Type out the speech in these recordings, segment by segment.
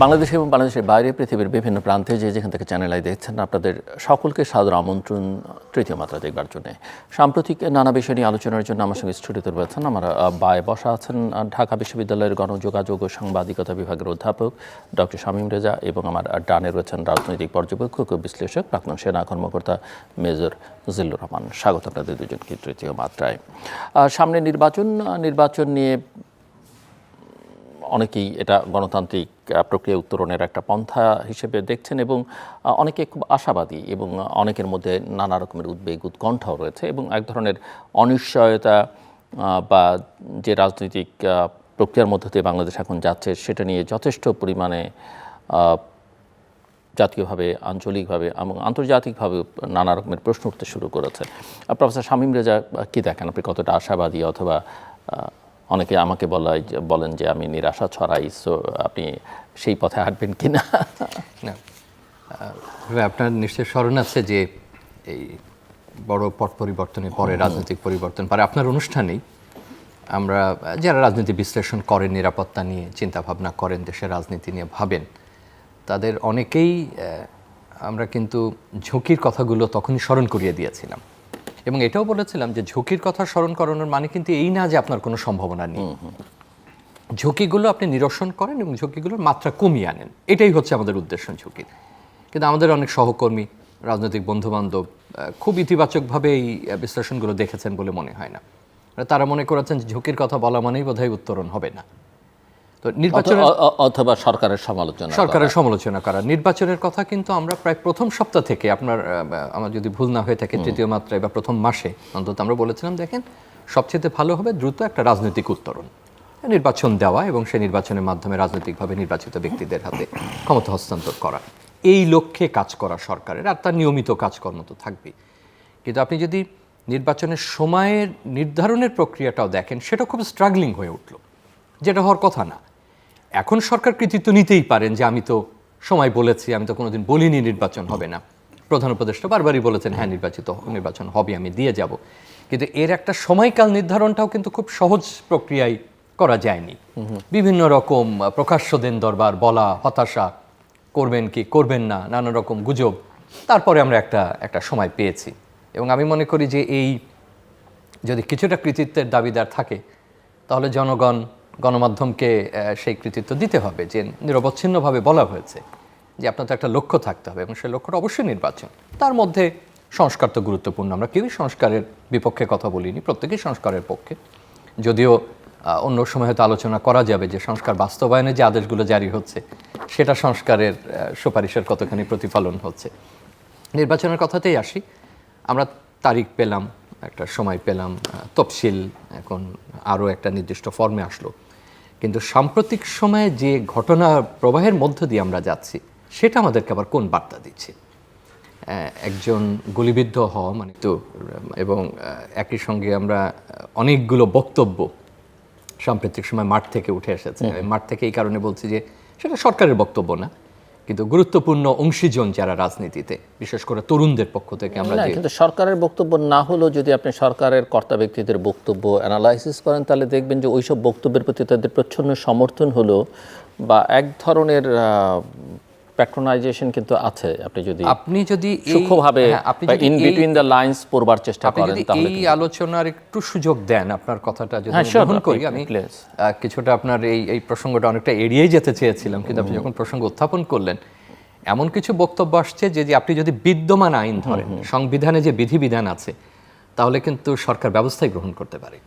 বাংলাদেশ এবং বাংলাদেশের বাইরে পৃথিবীর বিভিন্ন প্রান্তে যেখান থেকে চ্যানেল আই দেখছেন আপনাদের সকলকে সাদর আমন্ত্রণ তৃতীয় মাত্রা দেখবার জন্য। সাম্প্রতিক নানা বিষয় নিয়ে আলোচনার জন্য আমার সঙ্গে স্টুডিওতে রয়েছেন আমার বায়ে বসা আছেন ঢাকা বিশ্ববিদ্যালয়ের গণযোগাযোগ ও সাংবাদিকতা বিভাগের অধ্যাপক ডক্টর শামীম রেজা এবং আমার ডানে রয়েছেন রাজনৈতিক পর্যবেক্ষক ও বিশ্লেষক প্রাক্তন সেনা কর্মকর্তা মেজর জিল্লুর রহমান। স্বাগত আপনাদের দুজনকে তৃতীয় মাত্রায়। সামনে নির্বাচন নিয়ে অনেকেই এটা গণতান্ত্রিক প্রক্রিয়া উত্তরণের একটা পন্থা হিসেবে দেখছেন এবং অনেকে খুব আশাবাদী এবং অনেকের মধ্যে নানা রকমের উদ্বেগ উৎকণ্ঠাও রয়েছে এবং এক ধরনের অনিশ্চয়তা বা যে রাজনৈতিক প্রক্রিয়ার মধ্য দিয়ে বাংলাদেশ এখন যাচ্ছে সেটা নিয়ে যথেষ্ট পরিমাণে জাতীয়ভাবে আঞ্চলিকভাবে এবং আন্তর্জাতিকভাবে নানা রকমের প্রশ্ন উঠতে শুরু করেছে। প্রফেসর শামীম রেজা কী দেখেন, আপনি কতটা আশাবাদী অথবা অনেকে আমাকে বলেন যে আমি নিরাশা ছড়াই, সো আপনি সেই পথে হাঁটবেন কি না? আপনার নিশ্চয়ই স্মরণ আছে যে এই বড় পট পরিবর্তনের পরে রাজনৈতিক পরিবর্তন পরে আপনার অনুষ্ঠানেই আমরা যারা রাজনীতি বিশ্লেষণ করেন, নিরাপত্তা নিয়ে চিন্তা ভাবনা করেন, দেশের রাজনীতি নিয়ে ভাবেন, তাদের অনেকেই আমরা কিন্তু ঝুঁকির কথাগুলো তখনই স্মরণ করিয়ে দিয়েছিলাম এবং এটাও বলেছিলাম যে ঝুঁকির কথা স্মরণ করানোর মানে কিন্তু এই না যে আপনার কোনো সম্ভাবনা নেই। ঝুঁকিগুলো আপনি নিরসন করেন এবং ঝুঁকিগুলোর মাত্রা কমিয়ে আনেন, এটাই হচ্ছে আমাদের উদ্দেশ্য ঝুঁকির। কিন্তু আমাদের অনেক সহকর্মী, রাজনৈতিক বন্ধুবান্ধব খুব ইতিবাচকভাবে এই বিশ্লেষণগুলো দেখেছেন বলে মনে হয় না। তারা মনে করেছেন যে ঝুঁকির কথা বলা মানেই বোধহয় উত্তরণ হবে না। তো নির্বাচন অথবা সরকারের সমালোচনা করা। নির্বাচনের কথা কিন্তু আমরা প্রায় প্রথম সপ্তাহ থেকে আমার যদি ভুল না হয়ে থাকে তৃতীয় মাত্রায় বা প্রথম মাসে অন্তত আমরা বলেছিলাম দেখেন সবচেয়ে ভালো হবে দ্রুত একটা রাজনৈতিক উত্তরণ, নির্বাচন দেওয়া এবং সেই নির্বাচনের মাধ্যমে রাজনৈতিকভাবে নির্বাচিত ব্যক্তিদের হাতে ক্ষমতা হস্তান্তর করা, এই লক্ষ্যে কাজ করা সরকারের। আর তার নিয়মিত কাজকর্ম তো থাকবেই। কিন্তু আপনি যদি নির্বাচনের সময়ের নির্ধারণের প্রক্রিয়াটাও দেখেন, সেটা খুব স্ট্রাগলিং হয়ে উঠল, যেটা হওয়ার কথা না। এখন সরকার কৃতিত্ব নিতেই পারেন যে আমি তো সময় বলেছি, আমি তো কোনোদিন বলিনি নির্বাচন হবে না। প্রধান উপদেষ্টা বারবারই বলেছেন হ্যাঁ নির্বাচন হবে, আমি দিয়ে যাব। কিন্তু এর একটা সময়কাল নির্ধারণটাও কিন্তু খুব সহজ প্রক্রিয়ায় করা যায়নি। বিভিন্ন রকম প্রকাশ্য দেন দরবার, বলা, হতাশা, করবেন কি করবেন না, নানা রকম গুজব, তারপরে আমরা একটা সময় পেয়েছি। এবং আমি মনে করি যে এই যদি কিছুটা কৃতিত্বের দাবিদার থাকে তাহলে গণমাধ্যমকে সেই কৃতিত্ব দিতে হবে যে নিরবচ্ছিন্নভাবে বলা হয়েছে যে আপনার তো একটা লক্ষ্য থাকতে হবে এবং সেই লক্ষ্যটা অবশ্যই নির্বাচন। তার মধ্যে সংস্কার তো গুরুত্বপূর্ণ, আমরা কেউই সংস্কারের বিপক্ষে কথা বলিনি, প্রত্যেকেই সংস্কারের পক্ষে। যদিও অন্য সময় হয়তো আলোচনা করা যাবে যে সংস্কার বাস্তবায়নে যে আদেশগুলো জারি হচ্ছে সেটা সংস্কারের সুপারিশের কতখানি প্রতিফলন হচ্ছে। নির্বাচনের কথাতেই আসি, আমরা তারিখ পেলাম, একটা সময় পেলাম, তফসিল এখন আরও একটা নির্দিষ্ট ফর্মে আসলো। কিন্তু সাম্প্রতিক সময়ে যে ঘটনা প্রবাহের মধ্য দিয়ে আমরা যাচ্ছি সেটা আমাদেরকে আবার কোন বার্তা দিচ্ছে? একজন গুলিবিদ্ধ হওয়া মানে তো, এবং একই সঙ্গে আমরা অনেকগুলো বক্তব্য সাম্প্রতিক সময় মাঠ থেকে উঠে এসেছে। মাঠ থেকে এই কারণে বলছি যে সেটা সরকারের বক্তব্য না, কিন্তু গুরুত্বপূর্ণ অংশীজন যারা রাজনীতিতে, বিশেষ করে তরুণদের পক্ষ থেকে আমরা কিন্তু সরকারের বক্তব্য না হলেও যদি আপনি সরকারের কর্তা ব্যক্তিদের বক্তব্য অ্যানালাইসিস করেন তাহলে দেখবেন যে ওইসব বক্তব্যের প্রতি তাদের প্রচ্ছন্ন সমর্থন হলো বা এক ধরনের প্যাট্রোনাইজেশন কিন্তু আছে। আপনি যদি সূক্ষ্মভাবে ইন বিটুইন দ্য লাইনস পড়বার চেষ্টা করেন তাহলে এই আলোচনার একটু সুযোগ দেন। আপনার কথাটা যদি গ্রহণ করি, আমি কিছুটা আপনার এই প্রসঙ্গটা অনেকটা এড়িয়েই যেতে চেয়েছিলাম, কিন্তু আপনি যখন প্রসঙ্গ উত্থাপন করলেন, এমন কিছু বক্তব্য আসছে যে আপনি যদি বিদ্যমান আইন ধরেন, সংবিধানে যে বিধিবিধান আছে, তাহলে কিন্তু সরকার ব্যবস্থাই গ্রহণ করতে পারে।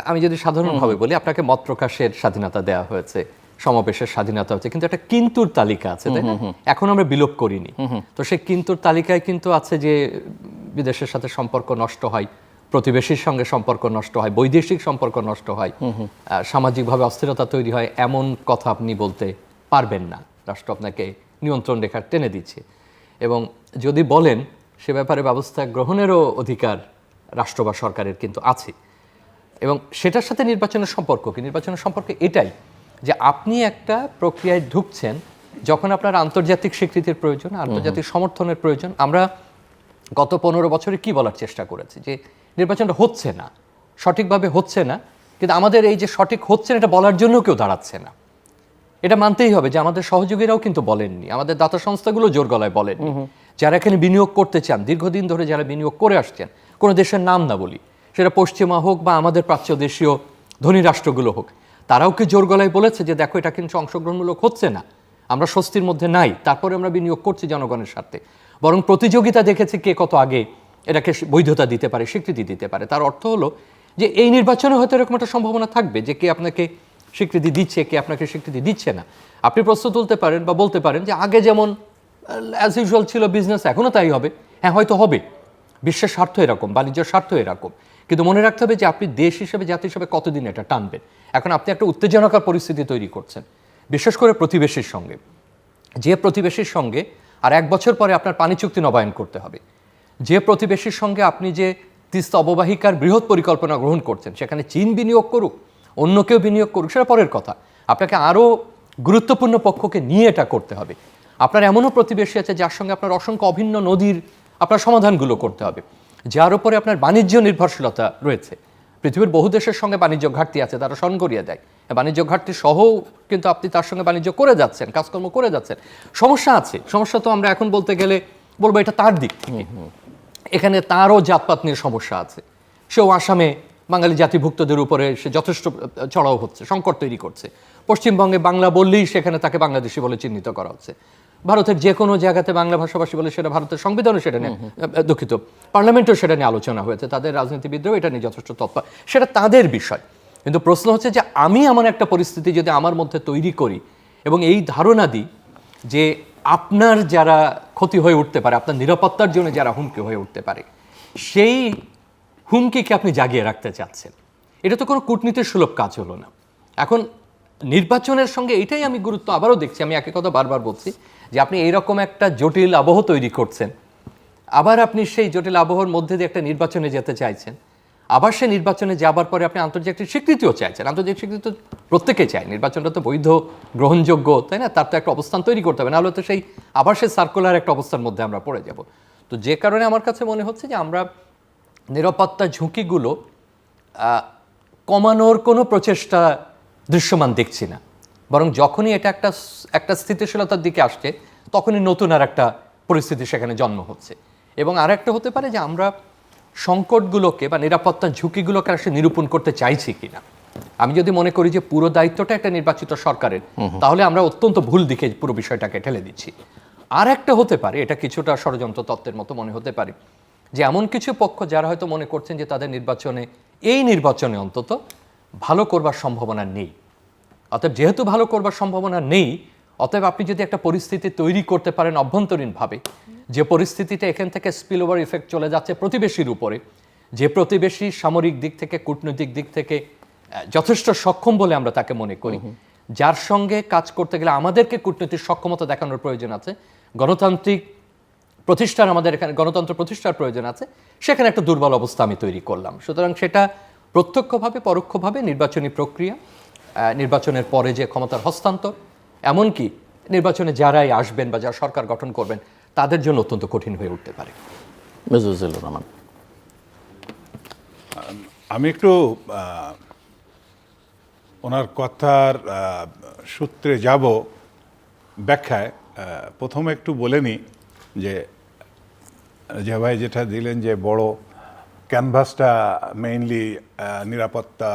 আমি যদি সাধারণভাবে বলি, আপনাকে মত প্রকাশের স্বাধীনতা দেওয়া হয়েছে, সমাবেশের স্বাধীনতা হচ্ছে, কিন্তু একটা কিন্তুর তালিকা আছে, তাই না? এখন আমরা বিলোপ করিনি। তো সেই কিন্তুর তালিকায় কিন্তু আছে যে বিদেশের সাথে সম্পর্ক নষ্ট হয়, প্রতিবেশীর সঙ্গে সম্পর্ক নষ্ট হয়, বৈদেশিক সম্পর্ক নষ্ট হয়, সামাজিকভাবে অস্থিরতা তৈরি হয়, এমন কথা আপনি বলতে পারবেন না, রাষ্ট্র আপনাকে নিয়ন্ত্রণ রেখা টেনে দিচ্ছে। এবং যদি বলেন সে ব্যাপারে ব্যবস্থা গ্রহণেরও অধিকার রাষ্ট্র বা সরকারের কিন্তু আছে। এবং সেটার সাথে নির্বাচনের সম্পর্ক কি? নির্বাচনের সম্পর্কে এটাই যে আপনি একটা প্রক্রিয়ায় ঢুকছেন যখন আপনার আন্তর্জাতিক স্বীকৃতির প্রয়োজন, আন্তর্জাতিক সমর্থনের প্রয়োজন। আমরা গত 15 বছরে কি বলার চেষ্টা করেছি যে নির্বাচনটা হচ্ছে না, সঠিকভাবে হচ্ছে না, কিন্তু আমাদের এই যে সঠিক হচ্ছে না এটা বলার জন্য কেউ দাঁড়াচ্ছে না। এটা মানতেই হবে যে আমাদের সহযোগীরাও কিন্তু বলেননি, আমাদের দাতা সংস্থাগুলো জোর গলায় বলেননি। যারা এখানে বিনিয়োগ করতে চান, দীর্ঘদিন ধরে যারা বিনিয়োগ করে আসছেন, কোনো দেশের নাম না বলি, সেটা পশ্চিমা হোক বা আমাদের প্রাচ্য দেশীয় ধনী রাষ্ট্রগুলো হোক, তারাও কি জোর গলায় বলেছে যে দেখো এটা কিন্তু অংশগ্রহণমূলক হচ্ছে না, আমরা স্বস্তির মধ্যে নাই, তারপরে আমরা বিনিয়োগ করছি জনগণের স্বার্থে। বরং প্রতিযোগিতা দেখেছে কে কত আগে এটাকে বৈধতা দিতে পারে, স্বীকৃতি দিতে পারে। তার অর্থ হলো যে এই নির্বাচনে হয়তো এরকম একটা সম্ভাবনা থাকবে যে কে আপনাকে স্বীকৃতি দিচ্ছে, কে আপনাকে স্বীকৃতি দিচ্ছে না। আপনি প্রশ্ন তুলতে পারেন বা বলতে পারেন যে আগে যেমন অ্যাজ ইউজুয়াল ছিল বিজনেস, এখনও তাই হবে। হ্যাঁ, হয়তো হবে, বিশ্বের স্বার্থ এরকম, বাণিজ্যের স্বার্থ এরকম। কিন্তু মনে রাখতে হবে যে আপনি দেশ হিসেবে, জাতি হিসেবে কতদিন এটা টানবেন। এখন আপনি একটা উত্তেজনকর পরিস্থিতি তৈরি করছেন, বিশেষ করে প্রতিবেশীর সঙ্গে। যে প্রতিবেশীর সঙ্গে আর 1 বছর পরে আপনার পানি চুক্তি নবায়ন করতে হবে, যে প্রতিবেশীর সঙ্গে আপনি যে তিস্তা অববাহিকার বৃহৎ পরিকল্পনা গ্রহণ করছেন, সেখানে চীন বিনিয়োগ করুক, অন্য কেউ বিনিয়োগ করুক, সেটা পরের কথা। আপনাকে আরও গুরুত্বপূর্ণ পক্ষকে নিয়ে এটা করতে হবে। আপনার এমনও প্রতিবেশী আছে যার সঙ্গে আপনার অসংখ্য অভিন্ন নদীর আপনার সমাধানগুলো করতে হবে, যার উপরে আপনার বাণিজ্য নির্ভরশীলতা রয়েছে। পৃথিবীর বহু দেশের সঙ্গে বাণিজ্য ঘাটতি আছে, তারা স্মরণ করিয়ে দেয়। বাণিজ্য ঘাটতি সহ কিন্তু আপনি তার সঙ্গে বাণিজ্য করে যাচ্ছেন, কাজকর্ম করে যাচ্ছেন। সমস্যা আছে, সমস্যা তো আমরা এখন বলতে গেলে বলবো এটা তার দিক থেকে। এখানে তারও জাতপাত নিয়ে সমস্যা আছে। সেও আসামে বাঙালি জাতিভুক্তদের উপরে সে যথেষ্ট চড়াও হচ্ছে, সংকট তৈরি করছে। পশ্চিমবঙ্গে বাংলা বললেই সেখানে তাকে বাংলাদেশি বলে চিহ্নিত করা হচ্ছে। ভারতের যে কোনো জায়গাতে বাংলা ভাষাভাষী বলে সেটা ভারতের সংবিধানও সেটা নিয়ে, দুঃখিত, পার্লামেন্টেও সেটা নিয়ে আলোচনা হয়েছে, তাদের রাজনীতিবিদরাও এটা নিয়ে যথেষ্ট তৎপর, সেটা তাদের বিষয়। কিন্তু প্রশ্ন হচ্ছে যে আমি এমন একটা পরিস্থিতি যদি আমার মধ্যে তৈরি করি এবং এই ধারণা দিই যে আপনার যারা ক্ষতি হয়ে উঠতে পারে, আপনার নিরাপত্তার জন্য যারা হুমকি হয়ে উঠতে পারে, সেই হুমকিকে আপনি জাগিয়ে রাখতে চাচ্ছেন, এটা তো কোনো কূটনীতির সুলভ কাজ হলো না। এখন নির্বাচনের সঙ্গে এটাই আমি গুরুত্ব আবারও দেখছি, আমি একই কথা বারবার বলছি যে আপনি এইরকম একটা জটিল আবহ তৈরি করছেন, আবার আপনি সেই জটিল আবহর মধ্যে দিয়ে একটা নির্বাচনে যেতে চাইছেন, আবার সেই নির্বাচনে যাবার পরে আপনি আন্তর্জাতিক স্বীকৃতিও চাইছেন। আন্তর্জাতিক স্বীকৃতি তো প্রত্যেকে চায়, নির্বাচনটা তো বৈধ, গ্রহণযোগ্য, তাই না? তার তো একটা অবস্থান তৈরি করতে হবে, নাহলে তো সেই আবার সেই সার্কুলার একটা অবস্থার মধ্যে আমরা পড়ে যাব। তো যে কারণে আমার কাছে মনে হচ্ছে যে আমরা নিরাপত্তা ঝুঁকিগুলো কমানোর কোনো প্রচেষ্টা দৃশ্যমান দেখছি না, বরং যখনই এটা একটা স্থিতিশীলতার দিকে আসছে, তখনই নতুন আর একটা পরিস্থিতি সেখানে জন্ম হচ্ছে। এবং আর একটা হতে পারে যে আমরা সংকটগুলোকে বা নিরাপত্তার ঝুঁকিগুলোকে আসলে নিরূপণ করতে চাইছি কিনা। আমি যদি মনে করি যে পুরো দায়িত্বটা একটা নির্বাচিত সরকারের, তাহলে আমরা অত্যন্ত ভুল দিকে পুরো বিষয়টাকে ঠেলে দিচ্ছি। আর একটা হতে পারে, এটা কিছুটা ষড়যন্ত্র তত্ত্বের মতো মনে হতে পারে, যে এমন কিছু পক্ষ যারা হয়তো মনে করছেন যে তাদের নির্বাচনে, এই নির্বাচনে অন্তত ভালো করবার সম্ভাবনা নেই। অতএব যেহেতু ভালো করবার সম্ভাবনা নেই, অতএব আপনি যদি একটা পরিস্থিতি তৈরি করতে পারেন অভ্যন্তরীণভাবে, যে পরিস্থিতিটা এখান থেকে স্পিল ওভার ইফেক্ট চলে যাচ্ছে প্রতিবেশীর উপরে, যে প্রতিবেশী সামরিক দিক থেকে, কূটনৈতিক দিক থেকে যথেষ্ট সক্ষম বলে আমরা তাকে মনে করি, যার সঙ্গে কাজ করতে গেলে আমাদেরকে কূটনৈতিক সক্ষমতা দেখানোর প্রয়োজন আছে, গণতান্ত্রিক প্রতিষ্ঠার, আমাদের এখানে গণতন্ত্র প্রতিষ্ঠার প্রয়োজন আছে, সেখানে একটা দুর্বল অবস্থা আমি তৈরি করলাম। সুতরাং সেটা প্রত্যক্ষভাবে পরোক্ষভাবে নির্বাচনী প্রক্রিয়া, নির্বাচনের পরে যে ক্ষমতার হস্তান্তর, এমনকি নির্বাচনে যারাই আসবেন বা যারা সরকার গঠন করবেন, তাদের জন্য অত্যন্ত কঠিন হয়ে উঠতে পারে। মেজজুলুর রহমান, আমি একটু ওনার কথার সূত্রে যাব ব্যাখ্যায়। প্রথমে একটু বলে নিই যে ভাই যেটা দিলেন যে বড় ক্যানভাসটা মেইনলি নিরাপত্তা,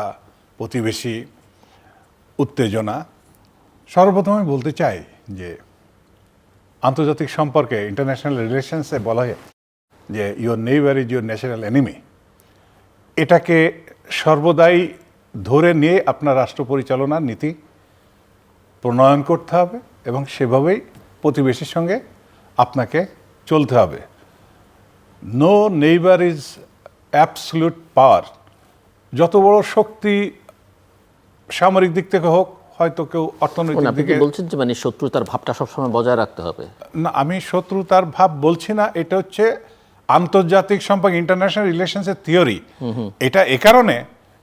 প্রতিবেশী, উত্তেজনা। সর্বপ্রথমে বলতে চাই যে আন্তর্জাতিক সম্পর্কে, ইন্টারন্যাশনাল রিলেশনসে বলা হয় যে your neighbour is your national enemy. এটাকে সর্বদাই ধরে নিয়ে আপনার রাষ্ট্র পরিচালনার নীতি প্রণয়ন করতে হবে এবং সেভাবেই প্রতিবেশীর সঙ্গে আপনাকে চলতে হবে। No neighbour is absolute power. যত বড় শক্তি সামরিক দিক থেকে হোক, হয়তো কেউ অর্থনৈতিক দিকে বলছেন যে মানে শত্রুতার ভাবটা সবসময় বজায় রাখতে হবে। না, আমি শত্রুতার ভাব বলছি না, এটা হচ্ছে আন্তর্জাতিক সম্পর্ক, ইন্টারন্যাশনাল রিলেশনসের থিওরি। এটা এ কারণে,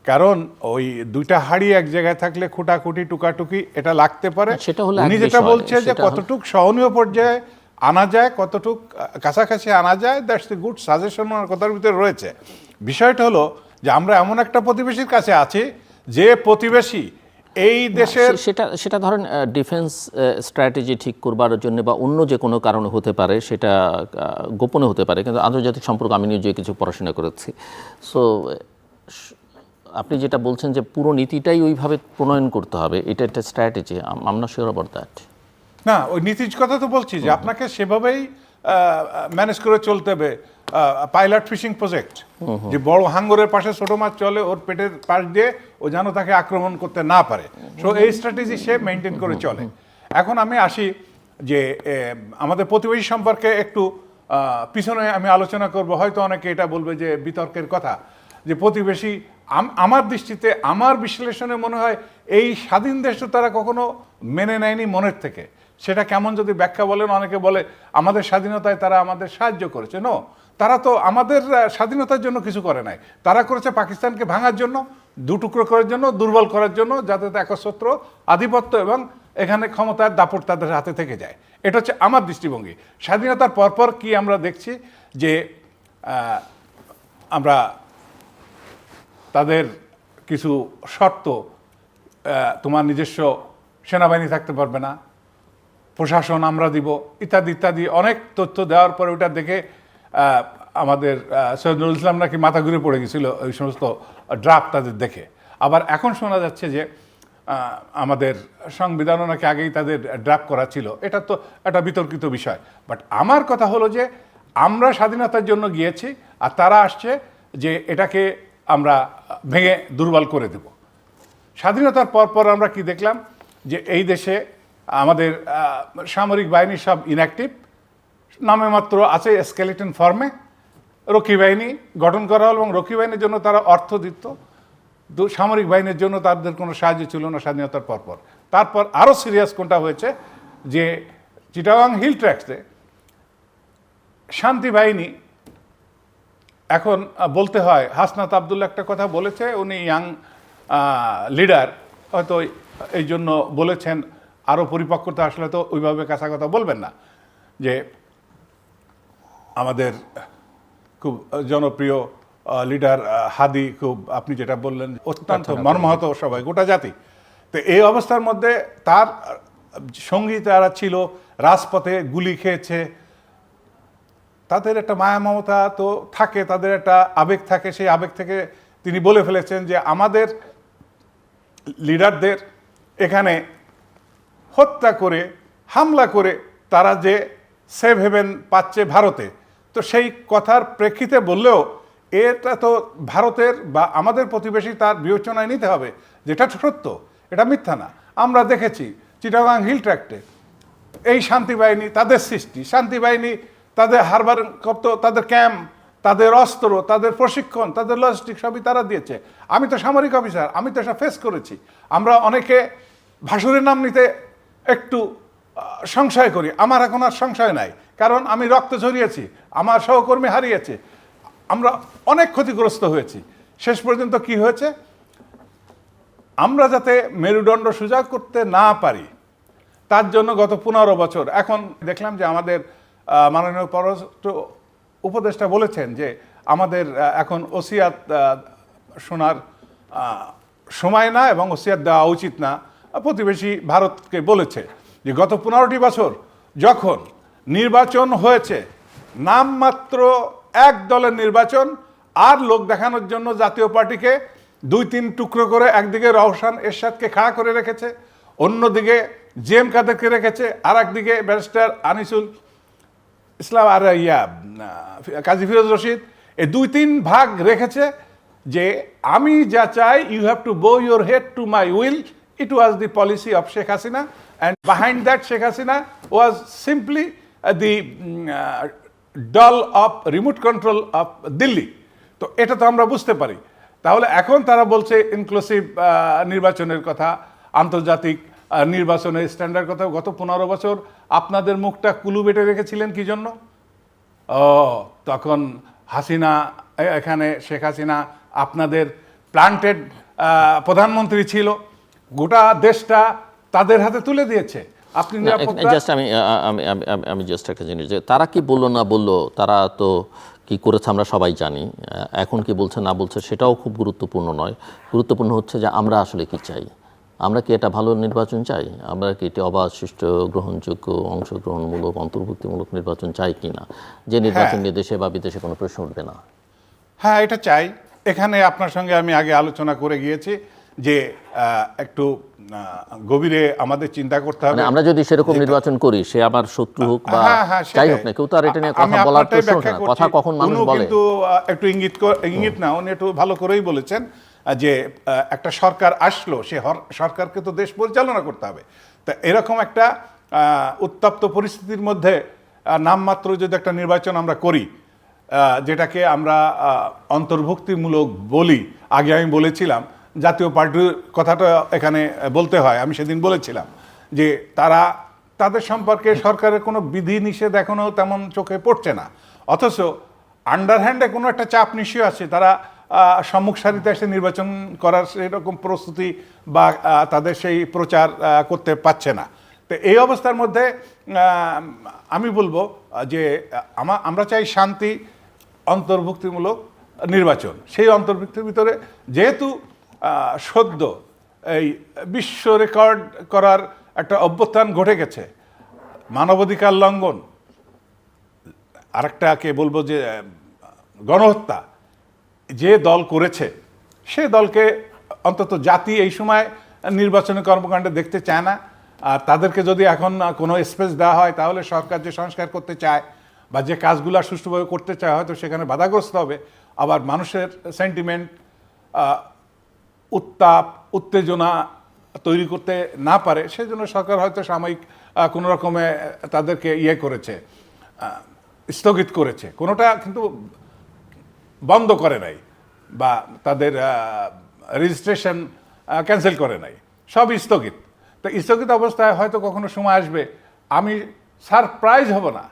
কারণ ওই দুইটা হাড়ি এক জায়গায় থাকলে খুঁটাখুটি, টুকাটুকি এটা লাগতে পারে। সেটা হলো উনি যেটা বলছে যে কতটুক সহনীয় পর্যায়ে আনা যায়, কতটুক কাছাকাছি আনা যায়, দ্যাটস দ্য গুড সাজেশন ওনার কথার ভিতরে রয়েছে। বিষয়টা হলো যে আমরা এমন একটা প্রতিবেশীর কাছে আছি যে প্রতিবেশী এই দেশের সেটা সেটা ধরেন ডিফেন্স স্ট্র্যাটেজি ঠিক করবার জন্য বা অন্য যে কোনো কারণে হতে পারে, সেটা গোপনে হতে পারে, কিন্তু আন্তর্জাতিক সম্পর্ক আমি নিজে কিছু পড়াশোনা করেছি। সো আপনি যেটা বলছেন যে পুরো নীতিটাই ওইভাবে প্রণয়ন করতে হবে, এটা একটা strategy, am not sure about that. না, ওই নীতির কথা তো বলছি যে আপনাকে সেভাবেই ম্যানেজ করে চলতে হবে। পাইলট ফিশিং প্রজেক্ট, যে বড় হাঙ্গরের পাশে ছোট মাছ চলে, ওর পেটের পাশ দিয়ে ও যেন তাকে আক্রমণ করতে না পারে, সো এই স্ট্র্যাটেজি সে মেনটেন করে চলে। এখন আমি আসি যে আমাদের প্রতিবেশী সম্পর্কে একটু পিছনে আমি আলোচনা করব, হয়তো অনেকে এটা বলবে যে বিতর্কের কথা, যে প্রতিবেশী আমার দৃষ্টিতে, আমার বিশ্লেষণে মনে হয় এই স্বাধীন দেশটা তারা কখনো মেনে নেয়নি মনের থেকে। সেটা কেমন যদি ব্যাখ্যা বলেন, অনেকে বলে আমাদের স্বাধীনতায় তারা আমাদের সাহায্য করেছে। নো, তারা তো আমাদের স্বাধীনতার জন্য কিছু করে নাই, তারা করেছে পাকিস্তানকে ভাঙার জন্য, দুটুকরো করার জন্য, দুর্বল করার জন্য, যাতে একচ্ছত্র আধিপত্য এবং এখানে ক্ষমতার দাপট তাদের হাতে থেকে যায়। এটা হচ্ছে আমার দৃষ্টিভঙ্গি। স্বাধীনতার পরপর কি আমরা দেখছি যে আমরা তাদের কিছু শর্ত, তোমার নিজস্ব সেনাবাহিনী থাকতে পারবে না, প্রশাসন আমরা দিব, ইত্যাদি ইত্যাদি অনেক তথ্য দেওয়ার পরে ওটা দেখে আমাদের সৈয়দ নুরুল ইসলাম নাকি মাথা ঘুরে পড়ে গেছিল ওই সমস্ত ড্রাফট তাদের দেখে। আবার এখন শোনা যাচ্ছে যে আমাদের সংবিধানও নাকি আগেই তাদের ড্রাফট করা ছিল। এটা তো একটা বিতর্কিত বিষয়। বাট আমার কথা হলো যে আমরা স্বাধীনতার জন্য গিয়েছি, আর তারা আসছে যে এটাকে আমরা ভেঙে দুর্বল করে দেব। স্বাধীনতার পর আমরা কি দেখলাম, যে এই দেশে আমাদের সামরিক বাহিনী সব ইনঅ্যাক্টিভ, নামে মাত্র আছে স্কেলেটন ফর্মে। রক্ষী বাহিনী গঠন করা হল এবং রক্ষী বাহিনীর জন্য তারা অর্থ দিত, সামরিক বাহিনীর জন্য তাদের কোনো সাহায্য ছিল না স্বাধীনতার পরপর। তারপর আরও সিরিয়াস কোনটা হয়েছে, যে চিটাগাং হিল ট্র্যাক্সে শান্তি বাহিনী, এখন বলতে হয় হাসনাত আবদুল্লাহ একটা কথা বলেছে, উনি ইয়াং লিডার, হয়তো এই জন্য বলেছেন, আরও পরিপক্কতা আসলে তো ওইভাবে কাঁচা কথা বলবেন না, যে আমাদের খুব জনপ্রিয় লিডার হাদি, খুব আপনি যেটা বললেন অত্যন্ত মর্মাহত সবাই, গোটা জাতি। তো এই অবস্থার মধ্যে তার সঙ্গী যারা ছিল রাজপথে গুলি খেয়েছে, তাদের একটা মায়া মমতা তো থাকে, তাদের একটা আবেগ থাকে। সেই আবেগ থেকে তিনি বলে ফেলেছেন যে আমাদের লিডারদের এখানে হত্যা করে, হামলা করে তারা যে সেভ হেভেন পাচ্ছে ভারতে, তো সেই কথার প্রেক্ষিতে বললেও এটা তো ভারতের বা আমাদের প্রতিবেশী তার বিবেচনায় নিতে হবে, যেটা সত্য, এটা মিথ্যা না। আমরা দেখেছি চিটাগাং হিল ট্র্যাক্টে এই শান্তি বাহিনী, তাদের সৃষ্টি, শান্তি বাহিনী তাদের হারবার করত, তাদের ক্যাম্প, তাদের অস্ত্র, তাদের প্রশিক্ষণ, তাদের লজিস্টিক সবই তারা দিয়েছে। আমি তো সামরিক অফিসার, আমি তো এসব ফেস করেছি। আমরা অনেকে ভাসুরের নাম নিতে একটু সংশয় করি, আমার এখন আর সংশয় নাই, কারণ আমি রক্ত ঝরিয়েছি, আমার সহকর্মী হারিয়েছে, আমরা অনেক ক্ষতিগ্রস্ত হয়েছি। শেষ পর্যন্ত কি হয়েছে, আমরা যাতে মেরুদণ্ড সোজা করতে না পারি তার জন্য গত 15 বছর, এখন দেখলাম যে আমাদের মাননীয় পররাষ্ট্র উপদেষ্টা বলেছেন যে আমাদের এখন ওসিয়াত শোনার সময় না এবং ওসিয়াত দেওয়া উচিত না। প্রতিবেশী ভারতকে বলেছে যে গত 15টি বছর যখন নির্বাচন হয়েছে, নামমাত্র এক দলের নির্বাচন, আর লোক দেখানোর জন্য জাতীয় পার্টিকে 2-3 টুকরো করে একদিকে রওশন এরশাদকে খাড়া করে রেখেছে, অন্যদিকে জেএম কাদেরকে রেখেছে, আর একদিকে ব্যারিস্টার আনিসুল ইসলাম আর কাজী ফিরোজ রশিদ, এই 2-3 ভাগ রেখেছে যে আমি যা চাই, ইউ হ্যাভ টু বো your head to my will. It was the policy of Sheikh Hasina, and behind that Sheikh Hasina was simply the doll of remote control of Delhi. তো এটা তো আমরা বুঝতে পারি। তাহলে এখন তারা বলছে ইনক্লুসিভ নির্বাচনের কথা, আন্তর্জাতিক নির্বাচনের স্ট্যান্ডার্ড কথা। গত 15 বছর আপনাদের মুখটা কুলু বেটে রেখেছিলেন কি জন্য? তখন হাসিনা, এখানে শেখ হাসিনা আপনাদের প্লান্টেড প্রধানমন্ত্রী ছিল, গোটা দেশটা তাদের হাতে তুলে দিয়েছে। আপনি জাস্ট আমি জাস্ট একটা জিনিস, যে তারা কি বললো না বললো, তারা তো কি করেছে আমরা সবাই জানি। এখন কি বলছে না বলছে সেটাও খুব গুরুত্বপূর্ণ নয়, গুরুত্বপূর্ণ হচ্ছে যে আমরা আসলে কি চাই। আমরা কি এটা ভালো নির্বাচন চাই? আমরা কি এটি অবাধ, সুষ্ঠু, গ্রহণযোগ্য, অংশগ্রহণমূলক, অন্তর্ভুক্তিমূলক নির্বাচন চাই কিনা, যে নির্বাচন নিয়ে দেশে বা বিদেশে কোনো প্রশ্ন উঠবে না? হ্যাঁ, এটা চাই। এখানে আপনার সঙ্গে আমি আগে আলোচনা করে গিয়েছি যে একটু গভীরে আমাদের চিন্তা করতে হবে। মানে আমরা যদি সেরকম নির্বাচন করি, সে আবার শত্রু হোক বা হ্যাঁ, যাই হোক না, কেউ তো আর এটা নিয়ে কথা বলার প্রশ্ন ওঠে না। কথা কখন মানুষ বলে, কিন্তু একটু ইঙ্গিত না, উনি একটু ভালো করেই বলেছেন যে একটা সরকার আসলো, সে সরকারকে তো দেশ পরিচালনা করতে হবে। তা এরকম একটা উত্তপ্ত পরিস্থিতির মধ্যে নামমাত্র যদি একটা নির্বাচন আমরা করি, যেটাকে আমরা অন্তর্ভুক্তিমূলক বলি, আগে আমি বলেছিলাম জাতীয় পার্টির কথাটা এখানে বলতে হয়। আমি সেদিন বলেছিলাম যে তাদের সম্পর্কে সরকারের কোনো বিধি নিষেধ এখনও তেমন চোখে পড়ছে না, অথচ আন্ডারহ্যান্ডে কোনো একটা চাপ নিশ্চয় আছে। তারা সম্মুখ সারিতে এসে নির্বাচন করার সেরকম প্রস্তুতি বা তাদের সেই প্রচার করতে পারছে না। তো এই অবস্থার মধ্যে আমি বলবো যে আমরা চাই শান্তি, অন্তর্ভুক্তিমূলক নির্বাচন। সেই অন্তর্ভুক্তির ভিতরে যেহেতু সদ্য এই বিশ্ব রেকর্ড করার একটা অভ্যুত্থান ঘটে গেছে, মানবাধিকার লঙ্ঘন, আরেকটাকে বলবো যে গণহত্যা যে দল করেছে, সে দলকে অন্তত জাতি এই সময় নির্বাচনী কর্মকাণ্ডে দেখতে চায় না। আর তাদেরকে যদি এখন কোনো স্পেস দেওয়া হয়, তাহলে সরকার যে সংস্কার করতে চায় বা যে কাজগুলো সুষ্ঠুভাবে করতে চায়, হয়তো সেখানে বাধাগ্রস্ত হবে। আবার মানুষের সেন্টিমেন্ট, উত্তাপ, উত্তেজনা তৈরি করতে না পারে, সেজন্য সরকার হয়তো সাময়িক কোনো রকমে তাদেরকে করেছে, স্থগিত করেছে। কোনোটা কিন্তু বন্ধ করে নাই বা তাদের রেজিস্ট্রেশন ক্যান্সেল করে নাই, সবই স্থগিত। তো স্থগিত অবস্থায় হয়তো কখনো সময় আসবে, আমি সারপ্রাইজ হব না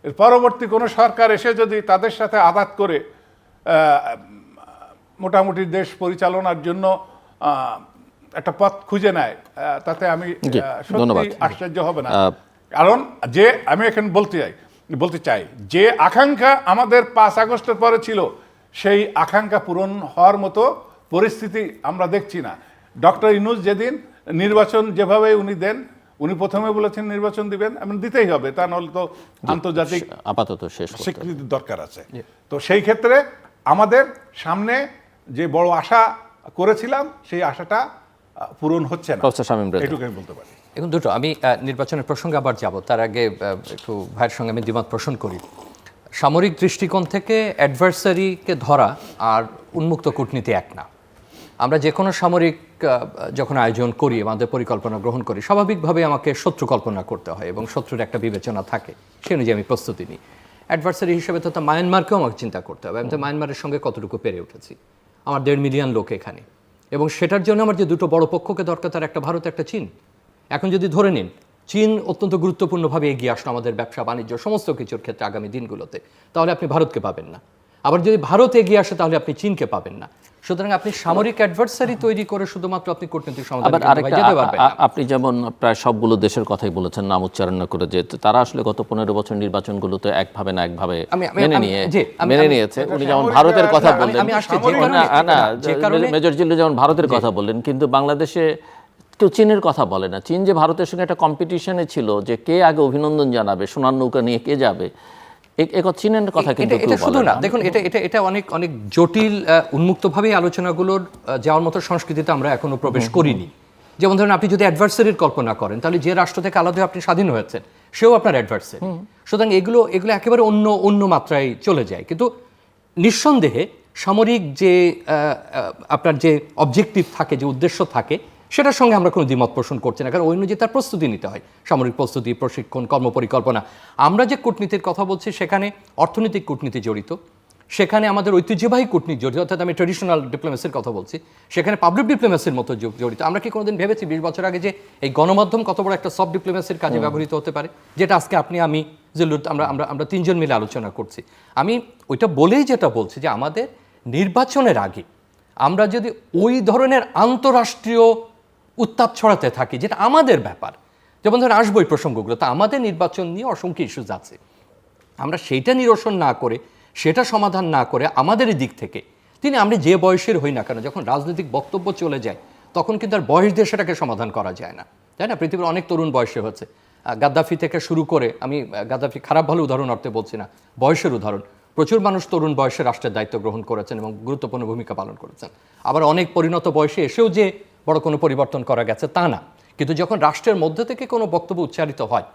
এর পরবর্তী কোনো সরকার এসে যদি তাদের সাথে আঘাত করে মোটামুটি দেশ পরিচালনার জন্য একটা পথ খুঁজে নেয়, তাতে আমি সত্যি আশ্চর্য হবে না। কারণ যে আমি এখানে বলতে চাই যে আকাঙ্ক্ষা আমাদের 5 আগস্টের পরে ছিল, সেই আকাঙ্ক্ষা পূরণ হওয়ার মতো পরিস্থিতি আমরা দেখছি না। ডক্টর ইউনূস যেদিন নির্বাচন যেভাবে উনি দেন, উনি প্রথমে বলেছেন নির্বাচন দিবেন, এমন দিতেই হবে, তা নাহলে তো আন্তর্জাতিক আপাতত শেষ স্বীকৃতির দরকার আছে। তো সেই ক্ষেত্রে আমাদের সামনে যে বড় আশা করেছিলাম, সেই আশাটা পূরণ হচ্ছে না, এটুকু আমি বলতে পারি। এখন দুটো আমি নির্বাচনের প্রসঙ্গে আবার যাব, তার আগে একটু ভাইয়ের সঙ্গে আমি দ্বিমত পোষণ করি। সামরিক দৃষ্টিকোণ থেকে অ্যাডভার্সারিকে ধরা আর উন্মুক্ত কূটনীতি এক না। আমরা যে কোনো সামরিক যখন আয়োজন করি, আমাদের পরিকল্পনা গ্রহণ করি, স্বাভাবিকভাবে আমাকে শত্রু কল্পনা করতে হয় এবং শত্রুর একটা বিবেচনা থাকে, সে অনুযায়ী আমি প্রস্তুতি নিই। অ্যাডভার্সারি হিসেবে তো মায়ানমারকেও আমাকে চিন্তা করতে হবে। আমি তো মায়ানমারের সঙ্গে কতটুকু পেরে উঠেছি, আমার 1.5 মিলিয়ন লোক এখানে, এবং সেটার জন্য আমার যে দুটো বড় পক্ষকে দরকার, তার একটা ভারত, একটা চীন। এখন যদি ধরে নিন চীন অত্যন্ত গুরুত্বপূর্ণভাবে এগিয়ে আসলো আমাদের ব্যবসা বাণিজ্য সমস্ত কিছুর ক্ষেত্রে আগামী দিনগুলোতে, তাহলে আপনি ভারতকে পাবেন না। আবার যদি ভারত এগিয়ে আসে, তাহলে আপনি চীনকে পাবেন না। সুতরাং আপনি সামরিক অ্যাডভার্সারি তৈরি করে শুধুমাত্র আপনি কূটনৈতিক সমাধান যেতে পারবেন না। আপনি যেমন প্রায় সবগুলো দেশের কথাই বলেছেন, নাম উচ্চারণ করে, যে তারা আসলে গত 15 বছর নির্বাচনগুলোতে একভাবে না একভাবে মেনে নিয়েছে। উনি যেমন ভারতের কথা বললেন, মেজর জিল্লু যেমন ভারতের কথা বললেন, কিন্তু বাংলাদেশে কেউ চীনের কথা বলে না। চীন যে ভারতের সঙ্গে একটা কম্পিটিশনে ছিল যে কে আগে অভিনন্দন জানাবে, সোনার নৌকা নিয়ে কে যাবে, চীনের কথা কিন্তু এটা শুধু না। দেখুন, এটা অনেক অনেক জটিল, উন্মুক্তভাবেই আলোচনাগুলোর যাওয়ার মতো সংস্কৃতিতে আমরা এখনো প্রবেশ করিনি। যেমন ধরুন, আপনি যদি অ্যাডভার্সারির কল্পনা করেন, তাহলে যে রাষ্ট্র থেকে আলাদা আপনি স্বাধীন হয়েছেন, সেও আপনার অ্যাডভার্সারি। সুতরাং এগুলো একেবারে অন্য মাত্রায় চলে যায়। কিন্তু নিঃসন্দেহে সামরিক যে আপনার যে অবজেক্টিভ থাকে, যে উদ্দেশ্য থাকে, সেটার সঙ্গে আমরা কোনো দ্বিমত পোষণ করছি না, কারণ ওই অনুযায়ী তার প্রস্তুতি নিতে হয়, সামরিক প্রস্তুতি, প্রশিক্ষণ, কর্মপরিকল্পনা। আমরা যে কূটনীতির কথা বলছি, সেখানে অর্থনৈতিক কূটনীতি জড়িত, সেখানে আমাদের ঐতিহ্যবাহী কূটনীতি জড়িত, অর্থাৎ আমি ট্রেডিশনাল ডিপ্লোমেসির কথা বলছি, সেখানে পাবলিক ডিপ্লোমেসির মতো জড়িত। আমরা কি কোনোদিন ভেবেছি 20 বছর আগে যে এই গণমাধ্যম কত বড় একটা সফট ডিপ্লোমেসির কাজে ব্যবহৃত হতে পারে, যেটা আজকে আপনি, আমি, জিল্লুর, আমরা তিনজন মিলে আলোচনা করছি। আমি ওইটা বলেই যেটা বলছি যে আমাদের নির্বাচনের আগে আমরা যদি ওই ধরনের আন্তঃরাষ্ট্রীয় উত্তাপ ছড়াতে থাকি, যেটা আমাদের ব্যাপার, যেমন ধরেন আসবো এই প্রসঙ্গগুলো, তা আমাদের নির্বাচন নিয়ে অসংখ্য ইস্যুজ আছে, আমরা সেইটা নিরসন না করে, সেটা সমাধান না করে আমাদের দিক থেকে আমরা যে বয়সের হই না কেন, যখন রাজনৈতিক বক্তব্য চলে যায়, তখন কিন্তু আর বয়স দিয়ে সেটাকে সমাধান করা যায় না, তাই না? পৃথিবীর অনেক তরুণ বয়সে হচ্ছে, গাদ্দাফি থেকে শুরু করে, আমি গাদ্দাফি খারাপ ভালো উদাহরণ অর্থে বলছি না, বয়সের উদাহরণ, প্রচুর মানুষ তরুণ বয়সে রাষ্ট্রের দায়িত্ব গ্রহণ করেছেন এবং গুরুত্বপূর্ণ ভূমিকা পালন করেছেন। আবার অনেক পরিণত বয়সে এসেও যে বড় কোনো পরিবর্তন করা গেছে তা না, কিন্তু যখন রাষ্ট্রের মধ্যে থেকে কোনো বক্তব্য উচ্চারিত হয়,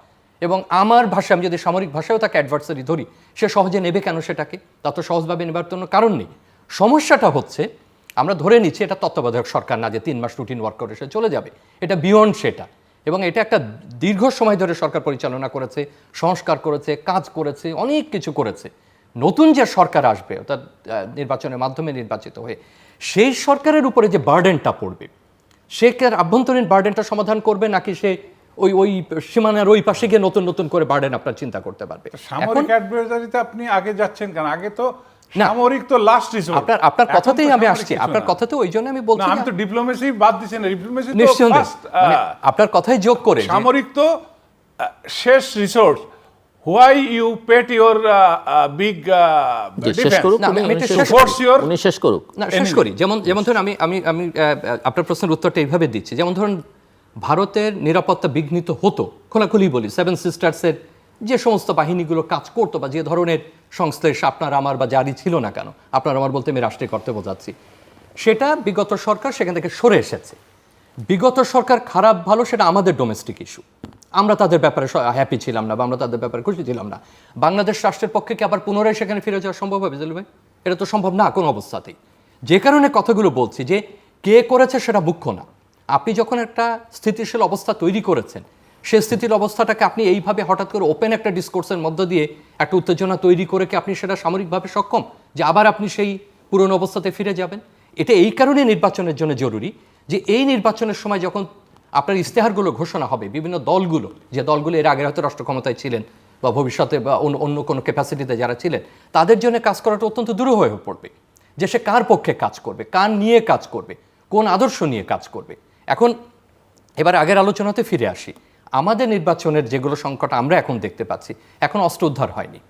এবং আমার ভাষায় আমি যদি সামরিক ভাষায়ও তাকে অ্যাডভার্সারি ধরি, সে সহজে নেবে কেন সেটাকে? তা তো সহজভাবে নেবার কোনো কারণ নেই। সমস্যাটা হচ্ছে আমরা ধরে নিচ্ছি এটা তত্ত্বাবধায়ক সরকার না, যে 3 মাস রুটিন ওয়ার্ক করে সে চলে যাবে, এটা বিয়ন্ড সেটা। এবং এটা একটা দীর্ঘ সময় ধরে সরকার পরিচালনা করেছে, সংস্কার করেছে, কাজ করেছে, অনেক কিছু করেছে। নতুন যে সরকার আসবে, অর্থাৎ নির্বাচনের মাধ্যমে নির্বাচিত হয়ে, সেই সরকারের উপরে যে বার্ডেনটা পড়বে, সে কি আর আভ্যন্তরীণ বার্ডেনটা সমাধান করবে, নাকি সে ওই সীমানার ওই পাশে গিয়ে নতুন নতুন করে বার্ডেন আপনার চিন্তা করতে পারবে? সামরিক অ্যাডভাইজারিতে আপনি আগে যাচ্ছেন কেন? আগে তো সামরিক তো লাস্ট রিসোর্ট। আপনার কথাতেই আমি আসছি, আপনার কথাতে ওই জন্য আমি বলছি, আমি তো ডিপ্লোমেসি বাদ দিছি না, ডিপ্লোমেসি তো নিশ্চয়ই ফার্স্ট, আপনার কথাই যোগ করে সামরিক তো শেষ resort. Why you pet your big শেষ করুক, না, আমি এটা শেষ উনি শেষ করুক। না, শেষ করি। যেমন ধরুন আমি আপনার প্রশ্নের উত্তরটা এইভাবে দিচ্ছি। যেমন ধরুন ভারতের নিরাপত্তা বিঘ্নিত হতো, খোলাখুলি বলি, 7 সিস্টার্সের যে সমস্ত বাহিনীগুলো কাজ করতো, বা যে ধরনের সংশ্লেষ আপনার আমার বা জারি ছিল না কেন, আপনার আমার বলতে আমি রাষ্ট্রের কর্তব্য বোঝাচ্ছি, সেটা বিগত সরকার সেখান থেকে সরে এসেছে। বিগত সরকার খারাপ ভালো সেটা আমাদের ডোমেস্টিক ইস্যু, আমরা তাদের ব্যাপারে হ্যাপি ছিলাম না, বা আমরা তাদের ব্যাপারে খুশি ছিলাম না। বাংলাদেশ রাষ্ট্রের পক্ষে কি আবার পুনরায় সেখানে ফিরে যাওয়া সম্ভব হবে জলিল ভাই? এটা তো সম্ভব না কোনো অবস্থাতেই। যে কারণে কথাগুলো বলছি যে কে করেছে সেটা মুখ্য না। আপনি যখন একটা স্থিতিশীল অবস্থা তৈরি করেছেন, সেই স্থিতির অবস্থাটাকে আপনি এইভাবে হঠাৎ করে ওপেন একটা ডিসকোর্সের মধ্য দিয়ে একটা উত্তেজনা তৈরি করে কি আপনি সেটা সামরিকভাবে সক্ষম যে আবার আপনি সেই পুরনো অবস্থাতে ফিরে যাবেন? এটা এই কারণে নির্বাচনের জন্য জরুরি যে এই নির্বাচনের সময় যখন আপনার ইশতেহারগুলো ঘোষণা হবে, বিভিন্ন দলগুলো, যে দলগুলো এর আগে হয়তো রাষ্ট্র ক্ষমতায় ছিলেন বা ভবিষ্যতে বা অন্য কোনো ক্যাপাসিটিতে যারা ছিলেন, তাদের জন্য কাজ করাটা অত্যন্ত দূর হয়ে পড়বে, যে সে কার পক্ষে কাজ করবে, কার নিয়ে কাজ করবে, কোন আদর্শ নিয়ে কাজ করবে। এখন এবার আগের আলোচনাতে ফিরে আসি। আমাদের নির্বাচনের যেগুলো সংকট আমরা এখন দেখতে পাচ্ছি, এখন অস্ত্র উদ্ধার হয়নি।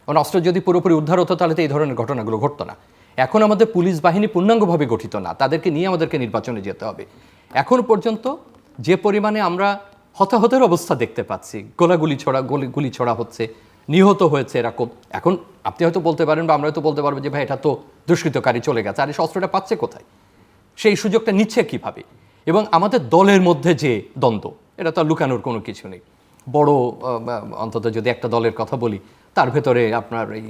কারণ অস্ত্র যদি পুরোপুরি উদ্ধার হতো তাহলে তো এই ধরনের ঘটনাগুলো ঘটতো না। এখন আমাদের পুলিশ বাহিনী পূর্ণাঙ্গভাবে গঠিত না, তাদেরকে নিয়ে আমাদেরকে নির্বাচনে যেতে হবে। এখন পর্যন্ত যে পরিমাণে আমরা হতাহতের অবস্থা দেখতে পাচ্ছি, গুলি ছড়া হচ্ছে, নিহত হয়েছে এরকম, এখন আপনি হয়তো বলতে পারেন বা আমরা হয়তো বলতে পারবো যে ভাই এটা তো দুষ্কৃতকারী চলে গেছে, আর এই অস্ত্রটা পাচ্ছে কোথায়, সেই সুযোগটা নিচ্ছে কিভাবে? এবং আমাদের দলের মধ্যে যে দ্বন্দ্ব, এটা তো আর লুকানোর কোনো কিছু নেই। বড় অন্তত যদি একটা দলের কথা বলি, তার ভেতরে আপনার এই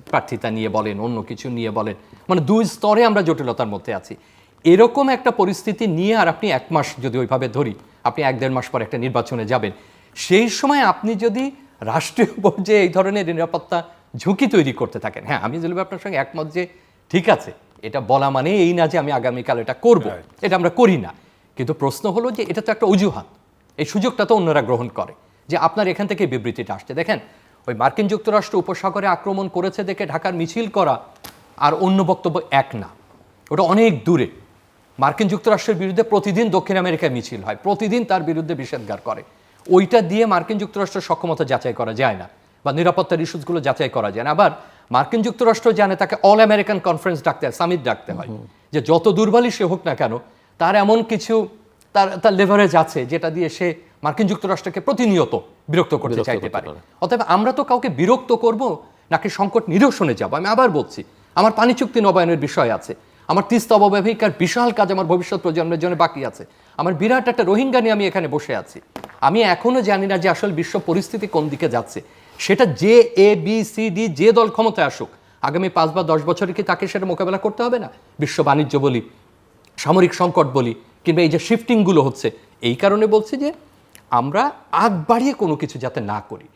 প্রার্থিতা নিয়ে বলেন, অন্য কিছু নিয়ে বলেন, মানে 2 স্তরে আমরা জটিলতার মধ্যে আছি। এরকম একটা পরিস্থিতি নিয়ে আর আপনি 1 মাস যদি ওইভাবে ধরি, আপনি 1-1.5 মাস পর একটা নির্বাচনে যাবেন, সেই সময় আপনি যদি রাষ্ট্রীয় পর্যায়ে এই ধরনের নিরাপত্তা ঝুঁকি তৈরি করতে থাকেন, হ্যাঁ আমি যদি আপনার সঙ্গে একমত যে ঠিক আছে, এটা বলা মানে এই না যে আমি আগামীকাল এটা করব, এটা আমরা করি না। কিন্তু প্রশ্ন হলো যে এটা তো একটা অজুহাত, এই সুযোগটা তো অন্যরা গ্রহণ করে যে আপনার এখান থেকে বিবৃতিটা আসছে। দেখেন, ওই মার্কিন যুক্তরাষ্ট্র উপসাগরে আক্রমণ করেছে দেখে ঢাকার মিছিল করা আর অন্য বক্তব্য এক না, ওটা অনেক দূরে। মার্কিন যুক্তরাষ্ট্রের বিরুদ্ধে প্রতিদিন দক্ষিণ আমেরিকায় মিছিল হয়, প্রতিদিন তার বিরুদ্ধে নিষেধাজ্ঞা করে, ওইটা দিয়ে মার্কিন যুক্তরাষ্ট্রের সক্ষমতা যাচাই করা যায় না, বা নিরাপত্তার ইস্যুসগুলো যাচাই করা যায় না। আবার মার্কিন যুক্তরাষ্ট্র জানে তাকে অল আমেরিকান কনফারেন্স ডাকতে হয়, সামিট ডাকতে হয়, যে যত দুর্বলই সে হোক না কেন তার এমন কিছু তার লেভারেজ আছে যেটা দিয়ে সে মার্কিন যুক্তরাষ্ট্রকে প্রতিনিয়ত বিরক্ত করতে চাইতে পারে। অতএব আমরা তো কাউকে বিরক্ত করব নাকি সংকট নিরসনে যাব? আমি আবার বলছি, আমার পানি চুক্তি নবায়নের বিষয় আছে, আমার তিস্তা অববাহিকার বিশাল কাজ আমার ভবিষ্যৎ প্রজন্মের জন্য বাকি আছে, আমার বিরাট একটা রোহিঙ্গা নিয়ে আমি এখানে বসে আছি। আমি এখনো জানি না যে আসলে বিশ্ব পরিস্থিতি কোন দিকে যাচ্ছে। সেটা যে ABCD যে দল ক্ষমতায় আসুক, আগামী 5 বা 10 বছরে কি তাকে সেটা মোকাবেলা করতে হবে না? বিশ্ব বাণিজ্য বলি, সামরিক সংকট বলি, কিংবা এই যে শিফটিংগুলো হচ্ছে, এই কারণে বলছি যে আমরা আগ বাড়িয়ে কোনো কিছু যাতে না করি।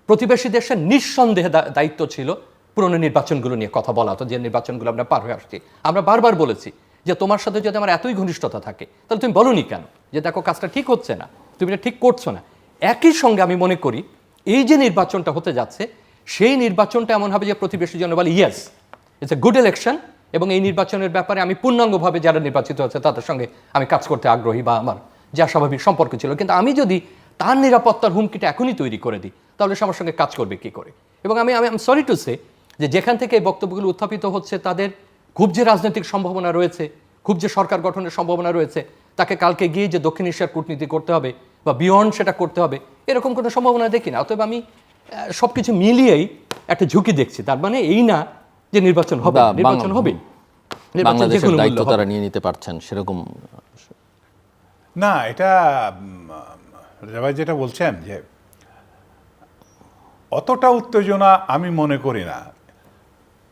প্রতিবেশী দেশের নিঃসন্দেহে দায়িত্ব ছিল পুরনো নির্বাচনগুলো নিয়ে কথা বলা হতো, যে নির্বাচনগুলো আমরা পার হয়ে আসছি। আমরা বারবার বলেছি যে তোমার সাথে যদি আমার এতই ঘনিষ্ঠতা থাকে তাহলে তুমি বলোনি কেন যে দেখো কাজটা ঠিক হচ্ছে না, তুমি এটা ঠিক করছো না। একই সঙ্গে আমি মনে করি এই যে নির্বাচনটা হতে যাচ্ছে, সেই নির্বাচনটা এমন হবে যে প্রতিবেশী জন বলে yes it's a good election, এবং এই নির্বাচনের ব্যাপারে আমি পূর্ণাঙ্গভাবে যারা নির্বাচিত হচ্ছে তাদের সঙ্গে আমি কাজ করতে আগ্রহী, বা আমার যা স্বাভাবিক সম্পর্ক ছিল। কিন্তু আমি যদি তার নিরাপত্তার হুমকিটা এখনই তৈরি করে দিই, তাহলে সে আমার সঙ্গে কাজ করবে কি করে? এবং আমি সরি টু সে যে যেখান থেকে এই বক্তব্যগুলো উত্থাপিত হচ্ছে, তাদের খুব যে রাজনৈতিক সম্ভাবনা রয়েছে খুব যে সরকার গঠনের সম্ভাবনা রয়েছে, তাকে কালকে গিয়ে যে দক্ষিণ এশিয়ার কূটনীতি করতে হবে বা বিয়ন্ড সেটা করতে হবে, এরকম কোনো সম্ভাবনা দেখি না। অতএব আমি সব কিছু মিলিয়েই একটা ঝুঁকি দেখছি। তার মানে এই না যে নির্বাচন হবে, বা নির্বাচন হবে, নির্বাচন বাংলাদেশের যেকোনো দায়িত্ব মূল্যে তারা হবে। নিয়ে নিতে পারছেন সেরকম? না, এটা রেজা ভাই যেটা বলছেন যে অতটা উত্তেজনা আমি মনে করি না।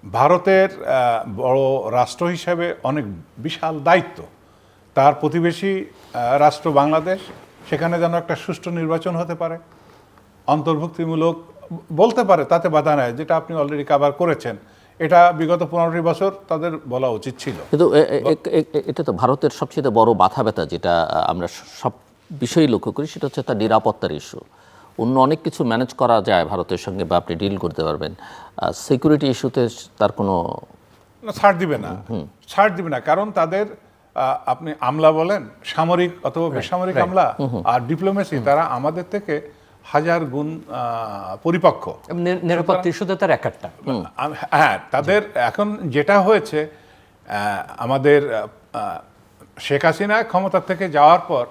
ভারতের বড় রাষ্ট্র হিসেবে অনেক বিশাল দায়িত্ব, তার প্রতিবেশী রাষ্ট্র বাংলাদেশ, সেখানে যেন একটা সুষ্ঠু নির্বাচন হতে পারে, অন্তর্ভুক্তিমূলক বলতে পারে, তাতে বাধা নেই, যেটা আপনি অলরেডি কভার করেছেন। এটা বিগত 15টি বছর তাদের বলা উচিত ছিল। কিন্তু এটা তো ভারতের সবচেয়ে বড় মাথা ব্যথা, যেটা আমরা সব বিষয়ই লক্ষ্য করি, সেটা হচ্ছে তার নিরাপত্তার ইস্যু। অন্য অনেক কিছু ম্যানেজ করা যায় ভারতের সঙ্গে, বা আপনি ডিল করতে পারবেন, সিকিউরিটি ইস্যুতে তার কোনো ছাড় দিবে না, ছাড় দিবে না, কারণ তাদের আপনি আমলা বলেন, সামরিক অথবা বেসামরিক আমলা আর ডিপ্লোমেসি, তারা আমাদের থেকে হাজার গুণ পরিপক্ক। নিরাপত্তা ইস্যুতে তার একটা হ্যাঁ, তাদের এখন যেটা হয়েছে, আমাদের শেখ হাসিনা ক্ষমতা থেকে যাওয়ার পর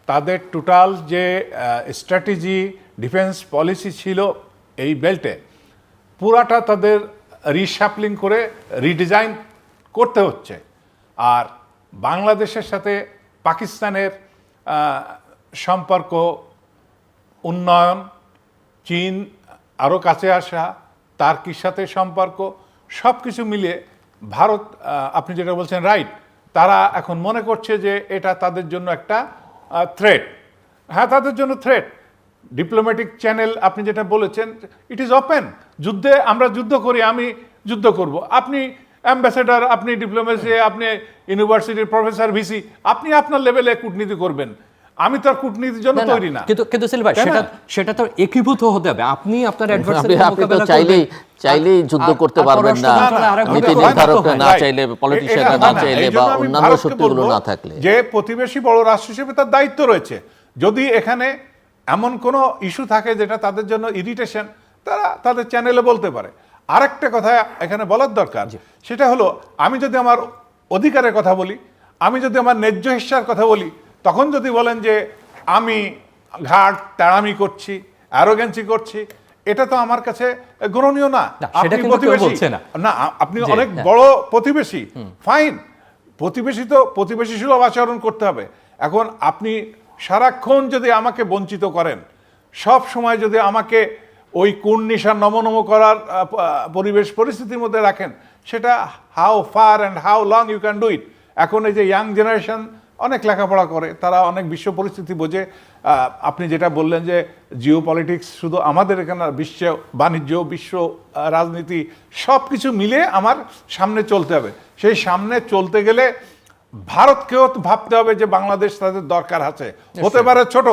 তাদের টোটাল যে স্ট্র্যাটেজি ডিফেন্স পলিসি ছিল এই বেল্টে, পুরাটা তাদের রিশাফলিং করে রিডিজাইন করতে হচ্ছে। আর বাংলাদেশের সাথে পাকিস্তানের সম্পর্ক, উন্নয়ন, চীন আরও কাছে আসা, টার্কির সাথে সম্পর্ক, সব কিছু মিলিয়ে ভারত, আপনি যেটা বলছেন রাইট, তারা এখন মনে করছে যে এটা তাদের জন্য একটা থ্রেট। হ্যাঁ, তাদের জন্য থ্রেট। ডিপ্লোম্যাটিক চ্যানেল আপনি যেটা বলেছেন, ইট ইজ ওপেন। যুদ্ধে আমরা যুদ্ধ করি, আমি যুদ্ধ করব, আপনি অ্যাম্বাসেডর, আপনি ডিপ্লোমেসি, আপনি ইউনিভার্সিটির প্রফেসর, ভিসি, আপনি আপনার লেভেলে কূটনীতি করবেন। আমি তো আর কূটনীতির জন্য তৈরি না। কিন্তু সেলিম ভাই, সেটা তো একীভূত হতে হবে। আপনি আপনার আপনি তো চাইলেই যুদ্ধ করতে পারবেন না, নীতি নির্ধারকরা না চাইলে, পলিটিশিয়ানরা না চাইলে, বা অন্যান্য শক্তিগুলো না থাকলে। যে প্রতিবেশী বড় রাষ্ট্র হিসেবে তার দায়িত্ব রয়েছে, যদি এখানে এমন কোনো ইস্যু থাকে যেটা তাদের জন্য ইরিটেশন, তারা তাদের চ্যানেলে বলতে পারে। আরেকটা কথা এখানে বলার দরকার, সেটা হলো, আমি যদি আমার অধিকারের কথা বলি, আমি যদি আমার ন্যায্য হিস্যার কথা বলি, তখন যদি বলেন যে আমি ঘাট তেড়ামি করছি, অ্যারোগেন্সি করছি, এটা তো আমার কাছে গ্রহণীয় না। আপনি প্রতিবেশী না, আপনি অনেক বড় প্রতিবেশী, ফাইন, প্রতিবেশী তো প্রতিবেশী সুলভ আচরণ করতে হবে। এখন আপনি সারাক্ষণ যদি আমাকে বঞ্চিত করেন, সব সময় যদি আমাকে ওই কোন নিশার নমনম করার পরিবেশ পরিস্থিতির মধ্যে রাখেন, সেটা how far and how long you can do it. এখন এই যে ইয়াং জেনারেশন অনেক লেখাপড়া করে, তারা অনেক বিশ্ব পরিস্থিতি বোঝে। আপনি যেটা বললেন যে জিও পলিটিক্স, শুধু আমাদের এখানে বিশ্ব বাণিজ্য, বিশ্ব রাজনীতি, সব কিছু মিলে আমার সামনে চলতে হবে। সেই সামনে চলতে গেলে ভারতকেও ভাবতে হবে যে বাংলাদেশ তাদের দরকার আছে। হতে পারে ছোট,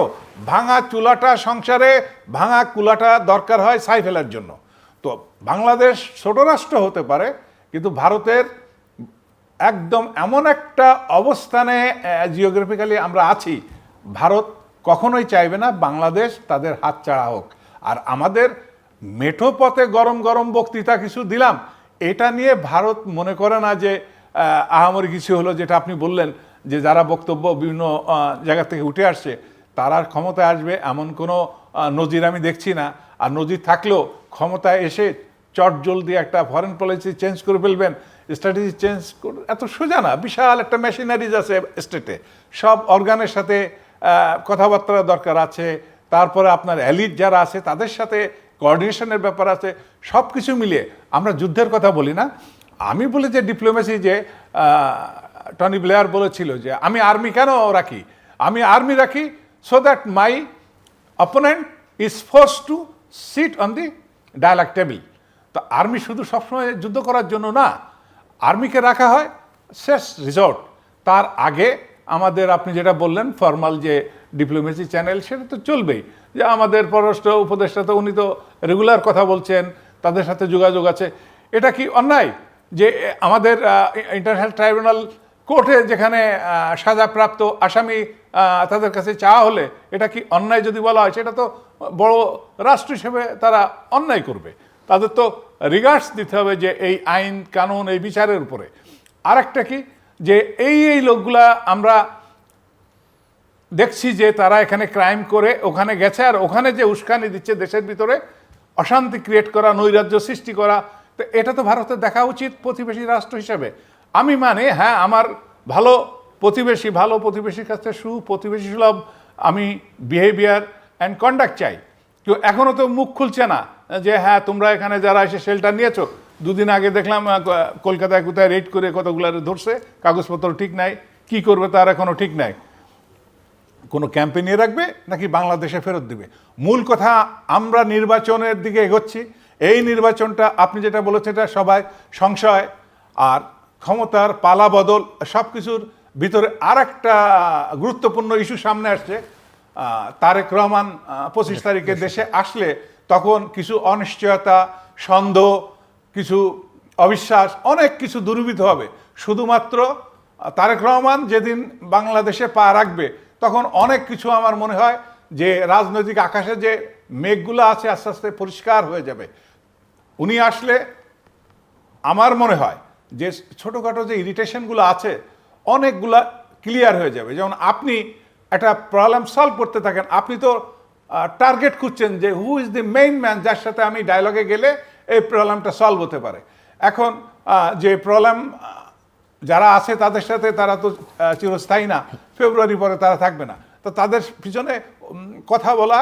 ভাঙা চুলাটা সংসারে, ভাঙা কুলাটা দরকার হয় ছাই ফেলার জন্য। তো বাংলাদেশ ছোট রাষ্ট্র হতে পারে, কিন্তু ভারতের একদম এমন একটা অবস্থানে জিওগ্রাফিক্যালি আমরা আছি, ভারত কখনোই চাইবে না বাংলাদেশ তাদের হাতছাড়া হোক। আর আমাদের মেঠো পথে গরম গরম বক্তৃতা কিছু দিলাম, এটা নিয়ে ভারত মনে করে না যে আহামরি কিছু হলো। যেটা আপনি বললেন যে যারা বক্তব্য বিভিন্ন জায়গা থেকে উঠে আসছে, তারা ক্ষমতায় আসবে এমন কোনো নজির আমি দেখছি না। আর নজির থাকলেও ক্ষমতায় এসে চটজলদি একটা ফরেন পলিসি চেঞ্জ করে ফেলবেন, স্ট্র্যাটেজি চেঞ্জ করে, এত সোজা না। বিশাল একটা মেশিনারিজ আছে স্টেটে, সব অর্গানের সাথে কথাবার্তার দরকার আছে। তারপরে আপনার এলিট যারা আছে তাদের সাথে কোঅর্ডিনেশনের ব্যাপার আছে। সব কিছু মিলিয়ে আমরা যুদ্ধের কথা বলি না, আমি বলি যে ডিপ্লোমেসি, যে টনি ব্লেয়ার বলেছিল যে আমি আর্মি কেন রাখি, আমি আর্মি রাখি so that my opponent is forced to sit on the dialogue table. তো আর্মি শুধু সবসময় যুদ্ধ করার জন্য না, আর্মিকে রাখা হয় শেষ রিসর্ট। তার আগে আমাদের, আপনি যেটা বললেন ফর্মাল যে ডিপ্লোমেসি চ্যানেল, সেটা তো চলবেই। যে আমাদের পররাষ্ট্র উপদেষ্টা তো উনি তো রেগুলার কথা বলছেন, তাদের সাথে যোগাযোগ আছে। এটা কি অন্যায় যে আমাদের ইন্টারন্যাশনাল ট্রাইব্যুনাল কোর্টে যেখানে সাজাপ্রাপ্ত আসামি তাদের কাছে চাওয়া হলে, এটা কি অন্যায় যদি বলা হয়, সেটা তো বড় রাষ্ট্র হিসেবে তারা অন্যায় করবে। তাদের তো রিগার্ডস দিতে হবে যে এই আইন কানুন, এই বিচারের উপরে। আরেকটা কি, যে এই লোকগুলা আমরা দেখছি যে তারা এখানে ক্রাইম করে ওখানে গেছে, আর ওখানে যে উস্কানি দিচ্ছে দেশের ভিতরে অশান্তি ক্রিয়েট করা, নৈরাজ্য সৃষ্টি করা, তো এটা তো ভারতের দেখা উচিত প্রতিবেশী রাষ্ট্র হিসেবে। আমি মানে হ্যাঁ, আমার ভালো প্রতিবেশীর কাছে প্রতিবেশী সুলভ আমি বিহেভিয়ার অ্যান্ড কন্ডাক্ট চাই। কেউ এখনও তো মুখ খুলছে না যে হ্যাঁ তোমরা এখানে যারা এসে শেল্টার নিয়েছো, দুদিন আগে দেখলাম কলকাতায় কোথায় রেড করে কতগুলো ধরছে, কাগজপত্র ঠিক নাই, কি করবে তার এখনও ঠিক নাই। কোনো ক্যাম্পে নিয়ে রাখবে নাকি বাংলাদেশে ফেরত দিবে? মূল কথা, আমরা নির্বাচনের দিকে এগোচ্ছি। এই নির্বাচনটা আপনি যেটা বলেছেন এটা সবাই সংশয় আর ক্ষমতার পালা বদল সব কিছুর ভিতরে আর একটা গুরুত্বপূর্ণ ইস্যু সামনে আসছে। তারেক রহমান 25 তারিখে দেশে আসলে তখন কিছু অনিশ্চয়তা, সন্দেহ, কিছু অবিশ্বাস, অনেক কিছু দূরীভূত হবে। শুধুমাত্র তারেক রহমান যেদিন বাংলাদেশে পা রাখবে তখন অনেক কিছু আমার মনে হয় যে রাজনৈতিক আকাশে যে মেঘগুলো আছে আস্তে আস্তে পরিষ্কার হয়ে যাবে। উনি আসলে আমার মনে হয় যে ছোটোখাটো যে ইরিটেশনগুলো আছে অনেকগুলা ক্লিয়ার হয়ে যাবে। যেমন আপনি একটা প্রবলেম সলভ করতে থাকেন, আপনি তো টার্গেট খুঁজছেন যে who is the main man যার সাথে আমি ডায়লগে গেলে এই প্রবলেমটা সলভ হতে পারে। এখন যে প্রবলেম যারা আছে তাদের সাথে তারা তো চিরস্থায়ী না, ফেব্রুয়ারি পরে তারা থাকবে না, তো তাদের পিছনে কথা বলা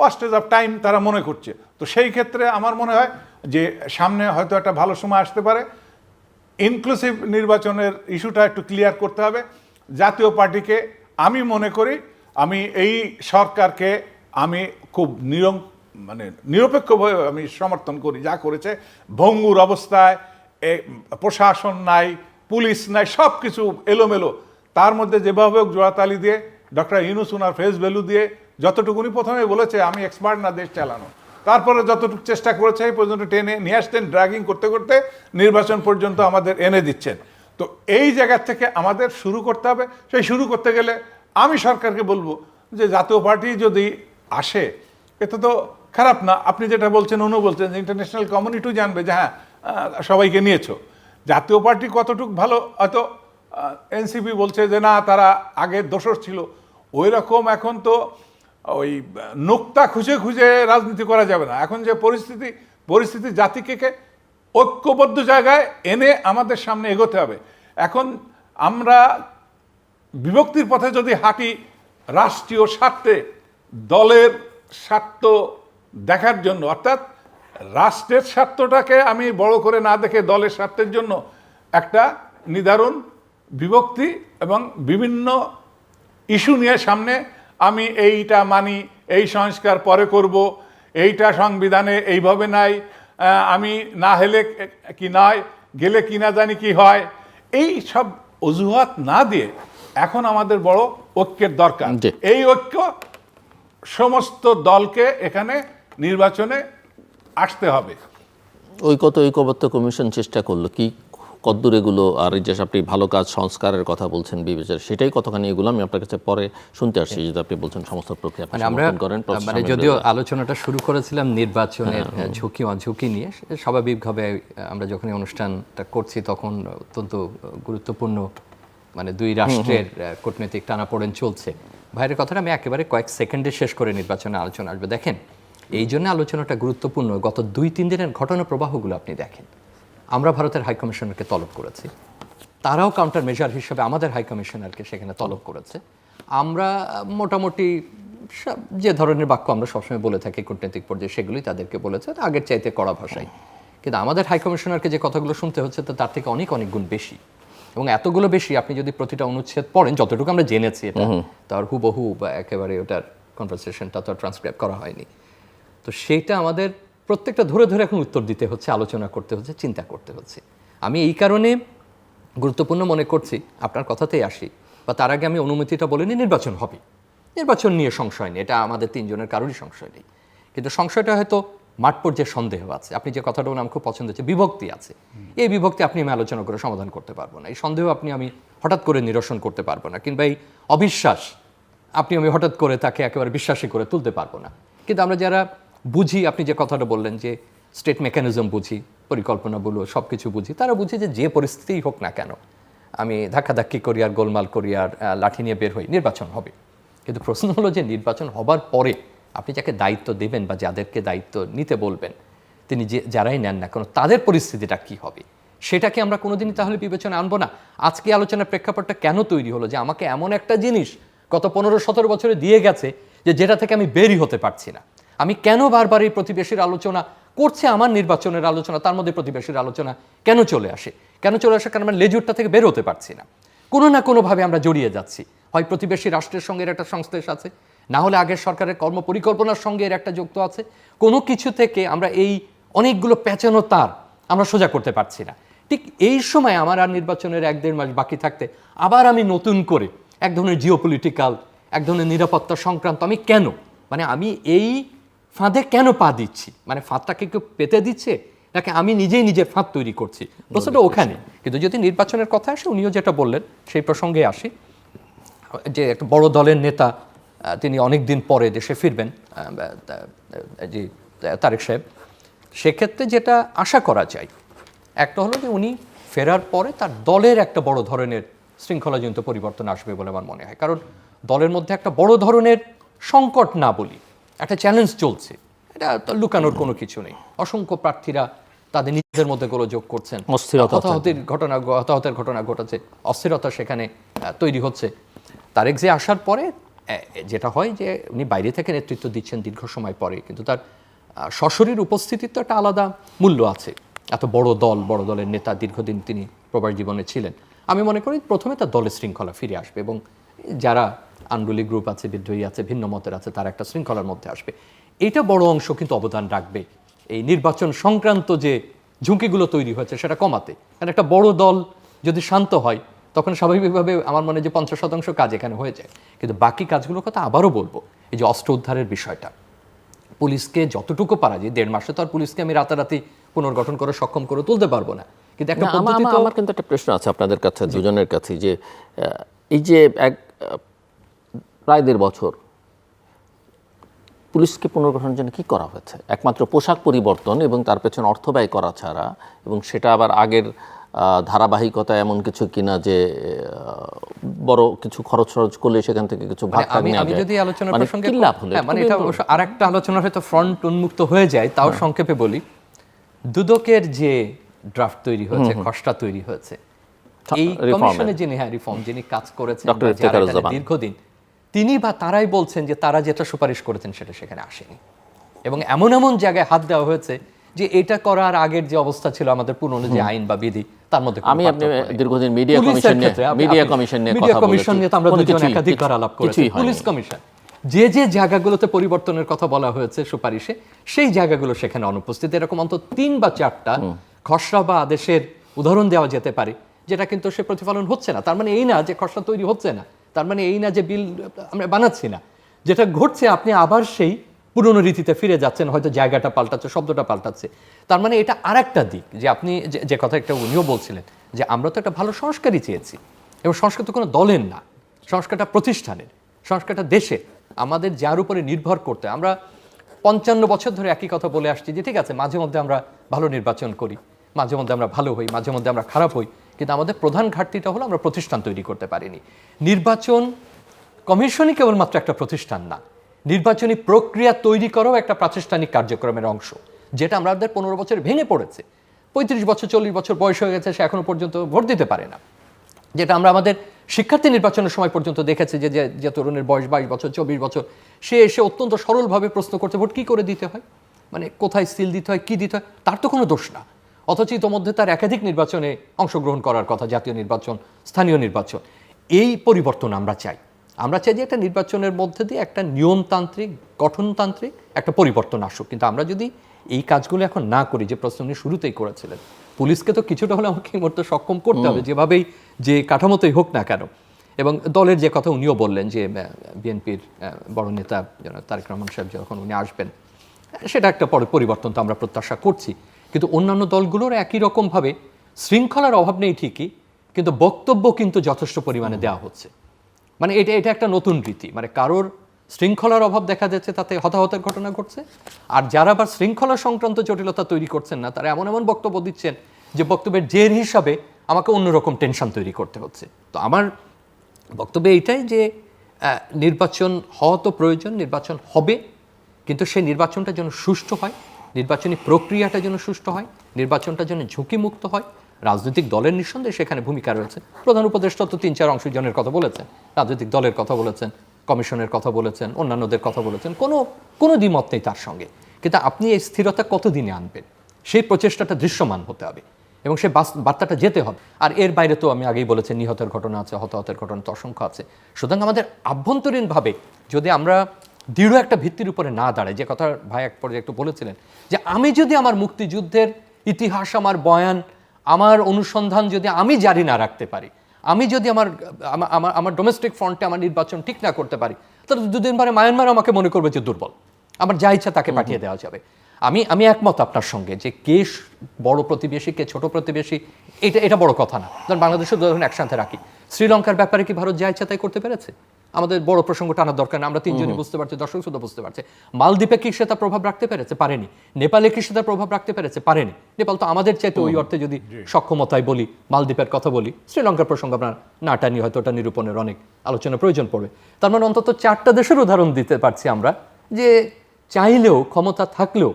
ওয়েস্টেজ অফ টাইম তারা মনে করছে। তো সেই ক্ষেত্রে আমার মনে হয় যে সামনে হয়তো একটা ভালো সময় আসতে পারে। ইনক্লুসিভ নির্বাচনের ইস্যুটা একটু ক্লিয়ার করতে হবে। জাতীয় পার্টিকে আমি মনে করি, আমি এই সরকারকে আমি খুব নিরপেক্ষভাবে আমি সমর্থন করি। যা করেছে ভঙ্গুর অবস্থায়, প্রশাসন নাই, পুলিশ নাই, সব কিছু এলোমেলো, তার মধ্যে যেভাবে জোড়াতালি দিয়ে ডক্টর ইউনূস ওনার ফেস ভ্যালু দিয়ে যতটুকুনি প্রথমে বলেছে আমি এক্সপার্ট না দেশ চালানো, তারপরে যতটুকু চেষ্টা করেছে এই পর্যন্ত টেনে নিয়ে আসতেন, ড্রাগিং করতে করতে নির্বাচন পর্যন্ত আমাদের এনে দিচ্ছেন। তো এই জায়গা থেকে আমাদের শুরু করতে হবে। সেই শুরু করতে গেলে আমি সরকারকে বলবো যে জাতীয় পার্টি যদি আসে এটা তো খারাপ না। আপনি যেটা বলছেন, উনি বলছেন যে ইন্টারন্যাশনাল কমিউনিটিও জানবে যে হ্যাঁ সবাইকে নিয়েছো। জাতীয় পার্টি কতটুকু ভালো, হয়তো এনসিপি বলছে যে না তারা আগে দোষর ছিল, ওই রকম এখন তো ওই নোক্তা খুঁজে খুঁজে রাজনীতি করা যাবে না। এখন যে পরিস্থিতি জাতিকে ঐক্যবদ্ধ জায়গায় এনে আমাদের সামনে এগোতে হবে। এখন আমরা বিভক্তির পথে যদি হাঁটি রাষ্ট্রীয় স্বার্থে, দলের স্বার্থ দেখার জন্য, অর্থাৎ রাষ্ট্রের স্বার্থটাকে আমি বড় করে না দেখে দলের স্বার্থের জন্য একটা নিদারুণ বিভক্তি এবং বিভিন্ন ইস্যু নিয়ে সামনে আমি এইটা মানি, এই সংস্কার পরে করব, এইটা সংবিধানে এইভাবে নাই, আমি না হলে কি নয়, গেলে কি না জানি কি হয়, এই সব অজুহাত না দিয়ে এখন আমাদের বড় ঐক্যের দরকার। এই ঐক্য সমস্ত দলকে এখানে নির্বাচনে আসতে হবে। ঐক্যবদ্ধ কমিশন চেষ্টা করলো কি কদ্দূর এগুলো, আর এই যে আপনি ভালো কাজ সংস্কারের কথা বলছেন বিবেচনা, সেটাই কতখানি এগুলো আমি আপনার কাছে পরে শুনতে আসছি। যদি আপনি বলছেন সমস্ত প্রক্রিয়া আমরা মানে যদিও আলোচনাটা শুরু করেছিলাম নির্বাচনের ঝুঁকি নিয়ে, স্বাভাবিকভাবে আমরা যখন এই অনুষ্ঠানটা করছি তখন অত্যন্ত গুরুত্বপূর্ণ মানে দুই রাষ্ট্রের কূটনৈতিক টানাপোড়েন চলছে। ভাইয়ের কথাটা আমি একেবারে কয়েক সেকেন্ডে শেষ করে নির্বাচনে আলোচনা আসবে। দেখেন, এই জন্য আলোচনাটা গুরুত্বপূর্ণ। গত 2-3 দিনের ঘটনা প্রবাহগুলো আপনি দেখেন। আমরা ভারতের হাইকমিশনারকে তলব করেছি, তারাও কাউন্টার মেজার হিসেবে আমাদের হাইকমিশনারকে সেখানে তলব করেছে। আমরা মোটামুটি যে ধরনের বাক্য আমরা সবসময় বলে থাকি কূটনৈতিক পর্যায়ে সেগুলোই তাদেরকে বলেছে, আগের চাইতে কড়া ভাষায়। কিন্তু আমাদের হাইকমিশনারকে যে কথাগুলো শুনতে হচ্ছে তার থেকে অনেক গুণ বেশি, এবং এতগুলো বেশি আপনি যদি প্রতিটা অনুচ্ছেদ পড়েন, যতটুকু আমরা জেনেছি এটা তার হুবহু বা একেবারে ওটার কনভারসেশনটা তো ট্রান্সক্রাইব করা হয়নি। তো সেইটা আমাদের প্রত্যেকটা ধরে ধরে এখন উত্তর দিতে হচ্ছে, আলোচনা করতে হচ্ছে, চিন্তা করতে হচ্ছে। আমি এই কারণে গুরুত্বপূর্ণ মনে করছি, আপনার কথাতেই আসি, বা তার আগে আমি অনুমতিটা বলিনি, নির্বাচন হবে, নির্বাচন নিয়ে সংশয় নেই, এটা আমাদের তিনজনের কারোরই সংশয় নেই। কিন্তু সংশয়টা হয়তো মাঠ পর্যায়ে সন্দেহ আছে। আপনি যে কথাটা আমার খুব পছন্দ হচ্ছে, বিভক্তি আছে। এই বিভক্তি আপনি আমি আলোচনা করে সমাধান করতে পারবো না, এই সন্দেহ আমি হঠাৎ করে নিরসন করতে পারবো না, কিংবা এই অবিশ্বাস আমি হঠাৎ করে তাকে একেবারে বিশ্বাসী করে তুলতে পারবো না। কিন্তু আমরা যারা বুঝি, আপনি যে কথাটা বললেন যে স্টেট মেকানিজম বুঝি, পরিকল্পনা বলো, সব কিছু বুঝি, তারা বুঝি যে পরিস্থিতিই হোক না কেন আমি ধাক্কাধাক্কি করি আর গোলমাল করি আর লাঠি নিয়ে বের হই, নির্বাচন হবে। কিন্তু প্রশ্ন হলো যে নির্বাচন হবার পরে আপনি যাকে দায়িত্ব দেবেন বা যাদেরকে দায়িত্ব নিতে বলবেন, তিনি যারাই নেন না কেন তাদের পরিস্থিতিটা কি হবে, সেটাকে আমরা কোনোদিনই তাহলে বিবেচনা আনবো না। আজকে আলোচনার প্রেক্ষাপটটা কেন তৈরি হলো যে আমাকে এমন একটা জিনিস গত 15-17 বছরে দিয়ে গেছে যে যেটা থেকে আমি বেরই হতে পারছি না। আমি কেন বারবার এই প্রতিবেশীর আলোচনা করছে, আমার নির্বাচনের আলোচনা, তার মধ্যে প্রতিবেশীর আলোচনা কেন চলে আসে? কারণ আমরা লেজুরটা থেকে বের হতে পারছি না। কোনো না কোনোভাবে আমরা জড়িয়ে যাচ্ছি, হয় প্রতিবেশী রাষ্ট্রের সঙ্গে এর একটা সংশ্লেষ আছে, না হলে আগের সরকারের কর্মপরিকল্পনার সঙ্গে এর একটা যুক্ত আছে। কোনো কিছু থেকে আমরা এই অনেকগুলো পেঁচানো তার আমরা সোজা করতে পারছি না। ঠিক এই সময় আমার আর নির্বাচনের 1-1.5 মাস বাকি থাকতে আবার আমি নতুন করে এক ধরনের জিওপলিটিক্যাল, এক ধরনের নিরাপত্তা সংক্রান্ত আমি এই ফাঁদে কেন পা দিচ্ছি, ফাঁদটাকে কেউ পেতে দিচ্ছে নাকি আমি নিজেই নিজের ফাঁদ তৈরি করছি, প্রশ্নটা ওখানে। কিন্তু যদি নির্বাচনের কথা আসে, উনিও যেটা বললেন সেই প্রসঙ্গে আসি, যে একটা বড় দলের নেতা তিনি অনেক দিন পরে দেশে ফিরবেন, জি তারেক সাহেব, সেক্ষেত্রে যেটা আশা করা যায় একটা হলো যে উনি ফেরার পরে তার দলের একটা বড় ধরনের শৃঙ্খলাজনিত পরিবর্তন আসবে বলে আমার মনে হয়। কারণ দলের মধ্যে একটা বড় ধরনের সংকট না বলি, একটা চ্যালেঞ্জ চলছে, এটা লুকানোর কোনো কিছু নেই। অসংখ্য প্রার্থীরা তাদের নিজেদের মধ্যে গোলযোগ করছেন, হতাহতের ঘটনা ঘটেছে, অস্থিরতা সেখানে তৈরি হচ্ছে। তারেক যে আসার পরে যেটা হয় যে উনি বাইরে থেকে নেতৃত্ব দিচ্ছেন দীর্ঘ সময় পরে, কিন্তু তার সশরীর উপস্থিতির তো একটা আলাদা মূল্য আছে। এত বড় দলের নেতা, দীর্ঘদিন তিনি প্রবাস জীবনে ছিলেন। আমি মনে করি প্রথমে তার দলের শৃঙ্খলা ফিরে আসবে এবং যারা আন্দোলিক গ্রুপ আছে, বিদ্রোহী আছে, ভিন্ন মতের আছে, তারা একটা শৃঙ্খলার মধ্যে আসবে। এটা বড় অংশ কিন্তু অবদান রাখবে এই নির্বাচন সংক্রান্ত যে ঝুঁকিগুলো তৈরি হয়েছে সেটা কমাতে। কারণ একটা বড় দল যদি শান্ত হয় তখন স্বাভাবিকভাবে আমার মনে হয় যে 50% কাজ এখানে হয়ে যায়। কিন্তু বাকি কাজগুলোর কথা আবারও বলবো, এই যে অস্ত্র উদ্ধারের বিষয়টা, পুলিশকে যতটুকু পারা যায়, 1.5 মাসে তো আর পুলিশকে আমি রাতারাতি পুনর্গঠন করে সক্ষম করে তুলতে পারবো না, কিন্তু একটা পদ্ধতি। আমার কিন্তু একটা প্রশ্ন আছে আপনাদের কাছে, দুজনের কাছে, যে এই যে প্রায় 1.5 বছর পুলিশকে পুনর্গঠনের জন্য কি করা হয়েছে? একমাত্র পোশাক পরিবর্তন এবং তার পেছনে অর্থ ব্যয় করা ছাড়া, এবং সেটা আবার আগের ধারাবাহিকতা এমন কিছু কিনা যে বড় কিছু খরচ করলে সেখান থেকে কিছু ভাগ আমি যদি আলোচনার প্রসঙ্গে এটা আরেকটা আলোচনা হয়তো ফ্রন্ট উন্মুক্ত হয়ে যায়, তাও সংক্ষেপে বলি। দুদকের যে ড্রাফট তৈরি হয়েছে, খসড়া তৈরি হয়েছে, এই কমিশনে যিনি কাজ করেছেন দীর্ঘদিন, তিনি বা তারাই বলছেন যে তারা যেটা সুপারিশ করেছেন সেটা সেখানে আসেনি, এবং এমন এমন জায়গায় হাত দেওয়া হয়েছে যে এটা করার আগের যে অবস্থা ছিল আমাদের পুরনো যে আইন বা বিধি, তার মধ্যে আপনি দীর্ঘদিন মিডিয়া কমিশন নিয়ে আমরা দুজন একাধিকবার আলাপ করেছি। পুলিশ কমিশন যে জায়গাগুলোতে পরিবর্তনের কথা বলা হয়েছে সুপারিশে, সেই জায়গাগুলো সেখানে অনুপস্থিত। এরকম অন্তত 3 বা 4টা খসড়া বা আদেশের উদাহরণ দেওয়া যেতে পারে, যেটা কিন্তু সে প্রতিফলন হচ্ছে না। তার মানে এই না যে খসড়া তৈরি হচ্ছে না, তার মানে এই না যে বিল আমরা বানাচ্ছি না। যেটা ঘটছে, আপনি আবার সেই পুরনো রীতিতে ফিরে যাচ্ছেন, হয়তো জায়গাটা পাল্টাচ্ছে, শব্দটা পাল্টাচ্ছে। তার মানে এটা আরেকটা দিক, যে আপনি যে কথা একটা উনিও বলছিলেন যে আমরা তো একটা ভালো সংস্কারই চেয়েছি, এবং সংস্কার তো কোনো দলের না, সংস্কারটা প্রতিষ্ঠানের, সংস্কারটা দেশের, আমাদের যার উপরে নির্ভর করতে। আমরা 55 বছর ধরে একই কথা বলে আসছি যে ঠিক আছে, মাঝে মধ্যে আমরা ভালো নির্বাচন করি, মাঝে মধ্যে আমরা ভালো হই, মাঝে মধ্যে আমরা খারাপ হই, কিন্তু আমাদের প্রধান ঘাটতিটা হলো আমরা প্রতিষ্ঠান তৈরি করতে পারিনি। নির্বাচন কমিশনই কেবলমাত্র একটা প্রতিষ্ঠান না, নির্বাচনী প্রক্রিয়া তৈরি করাও একটা প্রাতিষ্ঠানিক কার্যক্রমের অংশ, যেটা আমাদের 15 বছর ভেঙে পড়েছে। 35 বছর 40 বছর বয়স হয়ে গেছে, সে এখনো পর্যন্ত ভোট দিতে পারে না। যেটা আমরা আমাদের শিক্ষার্থী নির্বাচনের সময় পর্যন্ত দেখেছি যে তরুণের বয়স 22 বছর 24 বছর, সে এসে অত্যন্ত সরলভাবে প্রশ্ন করছে ভোট কী করে দিতে হয়, কোথায় সিল দিতে হয়, কী দিতে হয়, তার তো কোনো দোষ না। অথচ ইতোমধ্যে তার একাধিক নির্বাচনে অংশগ্রহণ করার কথা, জাতীয় নির্বাচন, স্থানীয় নির্বাচন। এই পরিবর্তন আমরা চাই যে একটা নির্বাচনের মধ্যে দিয়ে একটা নিয়মতান্ত্রিক, গঠনতান্ত্রিক একটা পরিবর্তন আসুক। কিন্তু আমরা যদি এই কাজগুলো এখন না করি, যে প্রশ্ন উনি শুরুতেই করেছিলেন, পুলিশকে তো কিছুটা হলে আমাকে এই মুহূর্তে সক্ষম করতে হবে, যেভাবেই যে কাঠামোতেই হোক না কেন। এবং দলের যে কথা উনিও বললেন যে বিএনপির বড় নেতা তারেক রহমান সাহেব যখন উনি আসবেন, সেটা একটা পরিবর্তন তো আমরা প্রত্যাশা করছি। কিন্তু অন্যান্য দলগুলোর একই রকমভাবে শৃঙ্খলার অভাব নেই ঠিকই, কিন্তু বক্তব্য কিন্তু যথেষ্ট পরিমাণে দেওয়া হচ্ছে। এটা একটা নতুন রীতি, কারোর শৃঙ্খলার অভাব দেখা যাচ্ছে, তাতে হতাহতের ঘটনা ঘটছে। আর যারা আবার শৃঙ্খলা সংক্রান্ত জটিলতা তৈরি করছেন না, তারা এমন এমন বক্তব্য দিচ্ছেন যে বক্তব্যের জের হিসাবে আমাকে অন্যরকম টেনশন তৈরি করতে হচ্ছে। তো আমার বক্তব্য এইটাই যে নির্বাচন হওয়া তো প্রয়োজন, নির্বাচন হবে, কিন্তু সেই নির্বাচনটা যেন সুষ্ঠু হয়, নির্বাচনী প্রক্রিয়াটা যেন সুষ্ঠু হয়, নির্বাচনটা যেন ঝুঁকিমুক্ত হয়। রাজনৈতিক দলের নিঃসন্দেহে সেখানে ভূমিকা রয়েছে। প্রধান উপদেষ্টা তো 3-4 অংশজনের কথা বলেছেন, রাজনৈতিক দলের কথা বলেছেন, কমিশনের কথা বলেছেন, অন্যান্যদের কথা বলেছেন, কোনো দ্বিমত নেই তার সঙ্গে। কিন্তু আপনি এই স্থিরতা কতদিনে আনবেন, সেই প্রচেষ্টাটা দৃশ্যমান হতে হবে এবং সেই বার্তাটা যেতে হবে। আর এর বাইরে তো আমি আগেই বলেছি নিহতের ঘটনা আছে, হতাহতের ঘটনা তো অসংখ্য আছে। সুতরাং আমাদের আভ্যন্তরীণভাবে যদি আমরা দৃঢ় একটা ভিত্তির উপরে না দাঁড়াই, যে কথা ভাই এক পর্যায়ে একটু বলেছিলেন, যে আমি যদি আমার মুক্তিযুদ্ধের ইতিহাস, আমার বয়ান, আমার অনুসন্ধান যদি আমি জারি না রাখতে পারি, আমি যদি আমার ডোমেস্টিক ফ্রন্টে আমার নির্বাচন ঠিক না করতে পারি, তাহলে দুদিন পরে মায়ানমার আমাকে মনে করবে যে দুর্বল, আমার যা ইচ্ছা তাকে পাঠিয়ে দেওয়া যাবে। আমি একমত আপনার সঙ্গে যে কে বড় প্রতিবেশী, কে ছোট প্রতিবেশী, এটা বড় কথা না। ধরুন বাংলাদেশের ধরুন একসাথে রাখি, শ্রীলঙ্কার ব্যাপারে কি ভারত যা ইচ্ছা তাই করতে পেরেছে? আমাদের বড় প্রসঙ্গ টানার দরকার না, আমরা তিনজনই বুঝতে পারছি, দর্শক শুধু বুঝতে পারছে। মালদ্বীপে কি সে তার প্রভাব রাখতে পেরেছে? পারেনি। নেপালে কি সে তার প্রভাব রাখতে পেরেছে? পারেনি। নেপাল তো আমাদের চাইতে ওই অর্থে যদি সক্ষমতায় বলি, মালদ্বীপের কথা বলি, শ্রীলঙ্কার প্রসঙ্গ আপনার না টানি হয়তো ওটা নিরূপণের অনেক আলোচনা প্রয়োজন পড়বে। তার মানে অন্তত 4টা দেশের উদাহরণ দিতে পারছি আমরা, যে চাইলেও, ক্ষমতা থাকলেও,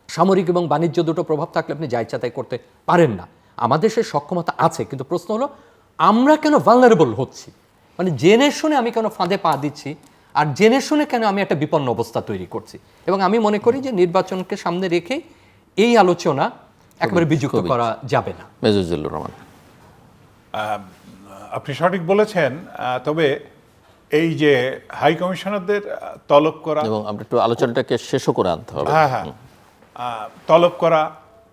সামরিক এবং বাণিজ্য দুটো প্রভাব থাকলে আপনি যা ইচ্ছা তাই করতে পারেন না। আমাদের সে সক্ষমতা আছে, কিন্তু প্রশ্ন হলো আমরা কেন ভালনারেবল হচ্ছি, মানে জেনে শুনে আমি কেন ফাঁদে পা দিচ্ছি, আর জেনে শুনে কেন আমি একটা বিপন্ন অবস্থা তৈরি করছি। এবং আমি মনে করি যে নির্বাচনকে সামনে রেখে এই আলোচনা একেবারে বিযুক্ত করা যাবে না। মেজজুল্লুর রহমান, আপনি সঠিক বলেছেন, তবে এই যে হাই কমিশনারদের তলব করা, এবং আমরা একটু আলোচনাটাকে শেষও করে আনতে হবে। হ্যাঁ, তলব করা,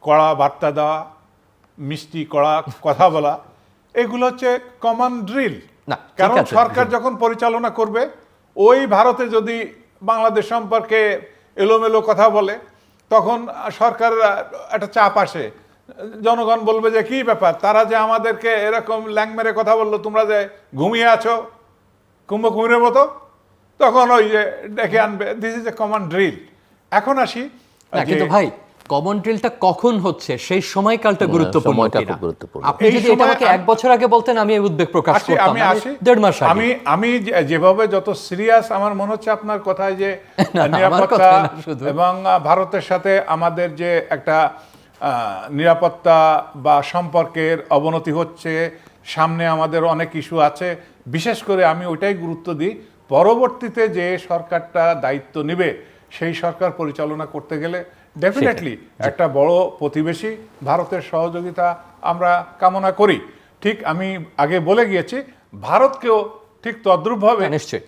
কড়া বার্তা দেওয়া, মিষ্টি কড়া কথা বলা, এগুলো হচ্ছে কমন ড্রিল। না, কারণ সরকার যখন পরিচালনা করবে, ওই ভারতে যদি বাংলাদেশ সম্পর্কে এলোমেলো কথা বলে, তখন সরকার একটা চাপ আসে, জনগণ বলবে যে কি ব্যাপার, তারা যে আমাদেরকে এরকম ল্যাং মেরে কথা বললো, তোমরা যে ঘুমিয়ে আছো কুম্ভকুমিরের মতো, তখন ওই যে ডেকে আনবে। This is a common drill. এখন আসি, কিন্তু ভাই কমন ড্রিলটা কখন হচ্ছে সেই সময়কালটা গুরুত্বপূর্ণ। আপনি যদি এটা আমাকে 1 বছর আগে বলতেন আমি এই উদ্বেগ প্রকাশ করতাম। আমি আসি 1.5 মাস আগে। আমি যেভাবে যত সিরিয়াস আমার মনে হচ্ছে আপনার কথায়, যে নিরাপত্তা এবং ভারতের সাথে আমাদের যে একটা নিরাপত্তা বা সম্পর্কের অবনতি হচ্ছে, সামনে আমাদের অনেক ইস্যু আছে, বিশেষ করে আমি ওইটাই গুরুত্ব দিই, পরবর্তীতে যে সরকারটা দায়িত্ব নেবে সেই সরকার পরিচালনা করতে গেলে ডেফিনেটলি একটা বড় প্রতিবেশী ভারতের সহযোগিতা আমরা কামনা করি। ঠিক আমি আগে বলে গিয়েছি, ভারতকেও ঠিক তদ্রূপভাবে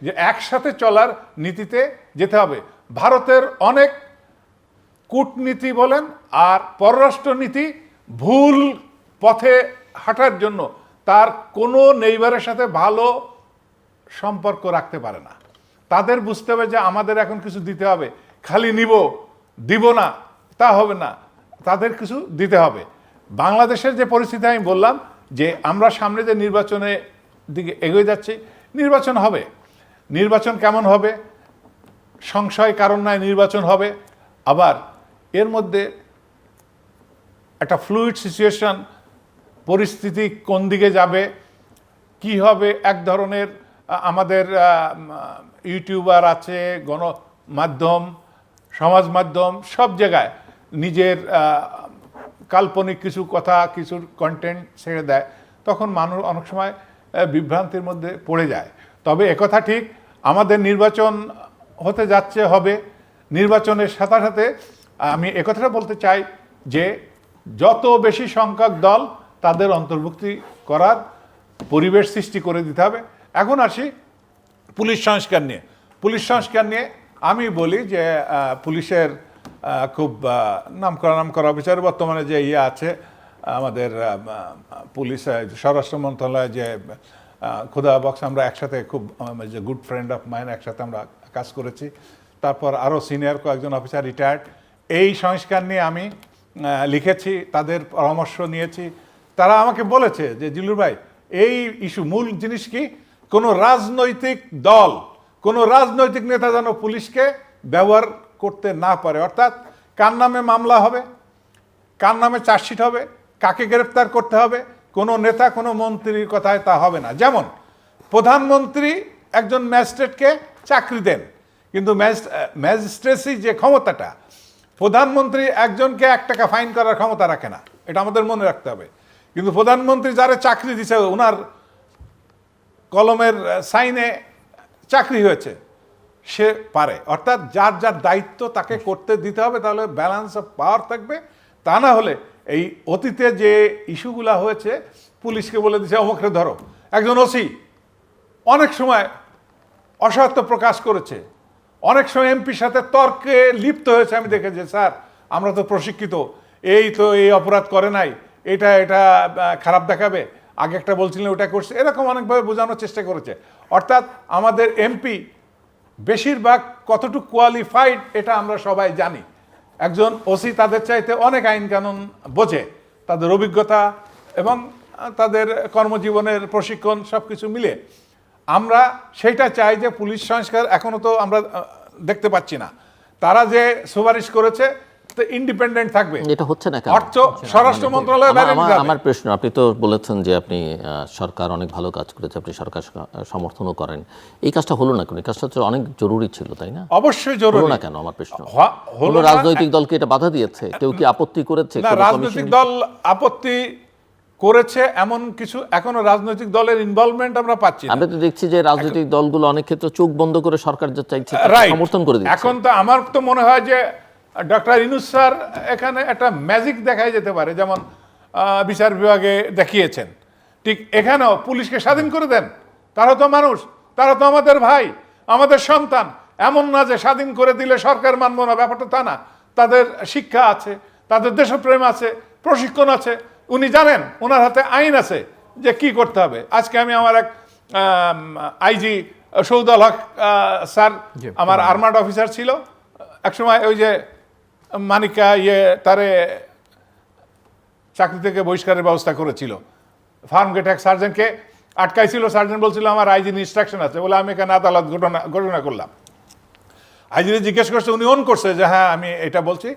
যে একসাথে চলার নীতিতে যেতে হবে। ভারতের অনেক কূটনীতি বলেন আর পররাষ্ট্রনীতি ভুল পথে হাঁটার জন্য তার কোনো নেইবারের সাথে ভালো সম্পর্ক রাখতে পারে না। তাদের বুঝতে হবে যে আমাদের এখন কিছু দিতে হবে, খালি নিব দিব না তা হবে না, তাদের কিছু দিতে হবে। বাংলাদেশের যে পরিস্থিতি আমি বললাম, যে আমরা সামনে যে নির্বাচনের দিকে এগিয়ে যাচ্ছি, নির্বাচন হবে। নির্বাচন কেমন হবে, সংশয় কারণ নাই, নির্বাচন হবে। আবার এর মধ্যে একটা ফ্লুইড সিচুয়েশন, পরিস্থিতি কোন দিকে যাবে, কি হবে, এক ধরনের আমাদের ইউটিউবার আছে, গণমাধ্যম, সমাজ মাধ্যম, সব জায়গায় নিজের কাল্পনিক কিছু কথা, কিছু কন্টেন্ট ছেড়ে দেয়, তখন মানুষ অনেক সময় বিভ্রান্তির মধ্যে পড়ে যায়। তবে একথা ঠিক, আমাদের নির্বাচন হতে যাচ্ছে, হবে। নির্বাচনের সাথে সাথে আমি একথাটা বলতে চাই যে যত বেশি সংখ্যক দল, তাদের অন্তর্ভুক্তি করার পরিবেশ সৃষ্টি করে দিতে হবে। এখন আসি পুলিশ সংস্কার নিয়ে। পুলিশ সংস্কার নিয়ে আমি বলি যে পুলিশের খুব নাম করা অফিসার বর্তমানে যে আছে আমাদের পুলিশ স্বরাষ্ট্র মন্ত্রণালয়, যে খুদা বক্স, আমরা একসাথে খুব যে গুড ফ্রেন্ড অফ মাইন, একসাথে আমরা কাজ করেছি। তারপর আরও সিনিয়র কয়েকজন অফিসার রিটায়ার্ড। এই সংস্কার নিয়ে আমি লিখেছি, তাদের পরামর্শ নিয়েছি। তারা আমাকে বলেছে যে জিল্লুর ভাই, এই ইস্যু মূল জিনিস কি, কোনো রাজনৈতিক দল, কোনো রাজনৈতিক নেতা যেন পুলিশকে ব্যবহার করতে না পারে। অর্থাৎ কার নামে মামলা হবে, কার নামে চার্জশিট হবে, কাকে গ্রেপ্তার করতে হবে, কোনো নেতা কোনো মন্ত্রীর কথায় তা হবে না। যেমন প্রধানমন্ত্রী একজন ম্যাজিস্ট্রেটকে চাকরি দেন, কিন্তু ম্যাজিস্ট্রেসি যে ক্ষমতাটা, প্রধানমন্ত্রী একজনকে 1 টাকা ফাইন করার ক্ষমতা রাখে না, এটা আমাদের মনে রাখতে হবে। কিন্তু প্রধানমন্ত্রী যারা চাকরি দিছে ওনার কলমের সাইনে চাকরি হয়েছে, সে পারে। অর্থাৎ যার যার দায়িত্ব তাকে করতে দিতে হবে, তাহলে ব্যালেন্স অফ পাওয়ার থাকবে। তা না হলে এই অতীতে যে ইস্যুগুলা হয়েছে, পুলিশকে বলে দিচ্ছে অমুকরে ধরো, একজন ওসি অনেক সময় অসহায়ত্ব প্রকাশ করেছে, অনেক সময় এমপির সাথে তর্কে লিপ্ত হয়েছে। আমি দেখেছি, স্যার আমরা তো প্রশিক্ষিত, এই তো এই অপরাধ করে নাই, এটা খারাপ দেখাবে, আগে একটা বলছিলেন ওটা করছে, এরকম অনেকভাবে বোঝানোর চেষ্টা করেছে। অর্থাৎ আমাদের এমপি বেশিরভাগ কতটুকু কোয়ালিফাইড এটা আমরা সবাই জানি। একজন ওসি তাদের চাইতে অনেক আইন কানুন বোঝে, তাদের অভিজ্ঞতা এবং তাদের কর্মজীবনের প্রশিক্ষণ সব কিছু মিলে আমরা সেটা চাই যে পুলিশ সংস্কার এখনো তো আমরা দেখতে পাচ্ছি না। তারা যে সুপারিশ করেছে ইন্ডিপেন্ডেন্ট থাকবে, এটা হচ্ছে না কেন? অর্থ স্বরাষ্ট্র মন্ত্রণালয় আমার প্রশ্ন, আপনি তো বলেছেন যে আপনি সরকার অনেক ভালো কাজ করেছে, আপনি সরকার সমর্থনও করেন, এই কাজটা হলো না কেন? এই কাজটা তো অনেক জরুরি ছিল, তাই না? অবশ্যই জরুরি। হলো না কেন আমার প্রশ্ন? হলো রাজনৈতিক দলকে এটা বাধা দিয়েছে, কেউ কি আপত্তি করেছে? না, রাজনৈতিক দল আপত্তি করেছে এমন কিছু এখনো রাজনৈতিক দলের ইনভলভমেন্ট আমরা পাচ্ছি না। আমরা তো দেখছি যে রাজনৈতিক দলগুলো অনেক ক্ষেত্রে চোখ বন্ধ করে সরকার যা চাইছে সমর্থন করে দিচ্ছে। এখন তো আমার তো মনে হয় যে ডক্টর ইউনূস স্যার এখানে একটা ম্যাজিক দেখাই যেতে পারে, যেমন বিচার বিভাগে দেখিয়েছেন, ঠিক এখানেও পুলিশকে স্বাধীন করে দেন। তারা তো মানুষ, তারা তো আমাদের ভাই, আমাদের সন্তান। এমন না যে স্বাধীন করে দিলে সরকার মানব না, ব্যাপারটা তা না। তাদের শিক্ষা আছে, তাদের দেশপ্রেম আছে, প্রশিক্ষণ আছে, উনি জানেন, ওনার হাতে আইন আছে যে কি করতে হবে। আজকে আমি আমার এক আইজি সৌদাল হক স্যার, আমার আর্মার্ড অফিসার ছিল, একসময় ওই যে মানিকা তারে চাকরি থেকে বহিষ্কারের ব্যবস্থা করেছিল, ফার্ম গেট এক সার্জেন্টকে আটকাইছিল। সার্জেন্ট বলছিল আমার আইজির ইনস্ট্রাকশন আছে, বলে আমি এখানে আদালত ঘোষণা করলাম। আইজিরে জিজ্ঞেস করছে, উনি অন করছে যে হ্যাঁ আমি এটা বলছি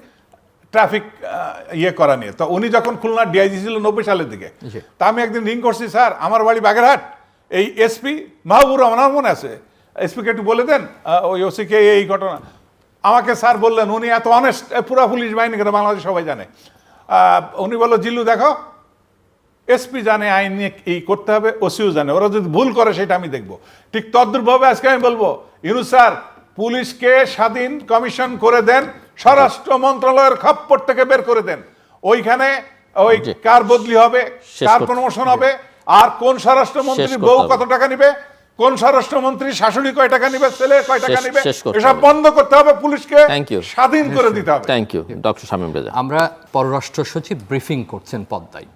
ট্রাফিক করা নিয়ে। তো উনি যখন খুলনার ডিআইজি ছিল 90 সালের দিকে, তা আমি একদিন রিং করছি, স্যার আমার বাড়ি বাগেরহাট, এই এসপি মাহবুর আমার মনে আছে, এসপিকে একটু বলে দেন ওই ওসিকে এই ঘটনা। আমাকে স্যার বললেন, উনি এত অনেস্ট, পুরা পুলিশ বাহিনী করে বাংলাদেশ সবাই জানে। উনি বললো, জিল্লু দেখো, এসপি জানে আইন নিয়ে এই করতে হবে, ওসিও জানে, ওরা যদি ভুল করে সেটা আমি দেখবো। ঠিক তদ্রুপভাবে আজকে আমি বলবো, ইউনূস স্যার পুলিশকে স্বাধীন কমিশন করে দেন, স্বরাষ্ট্র মন্ত্রণালয়ের খপ্পর থেকে বের করে দেন। ওইখানে ওই কার বদলি হবে, কার প্রমোশন হবে, আর কোন স্বরাষ্ট্রমন্ত্রী বউ কত টাকা নিবে, কোন স্বরাষ্ট্রমন্ত্রী শাশুড়ি কয় টাকা নিবে, ছেলে কয় টাকা নিবে, এসব বন্ধ করতে হবে। পুলিশকে স্বাধীন করে দিতে হবে। Thank you doctor Shamim Reza. আমরা পররাষ্ট্র সচিব ব্রিফিং করছেন পদ্মায়,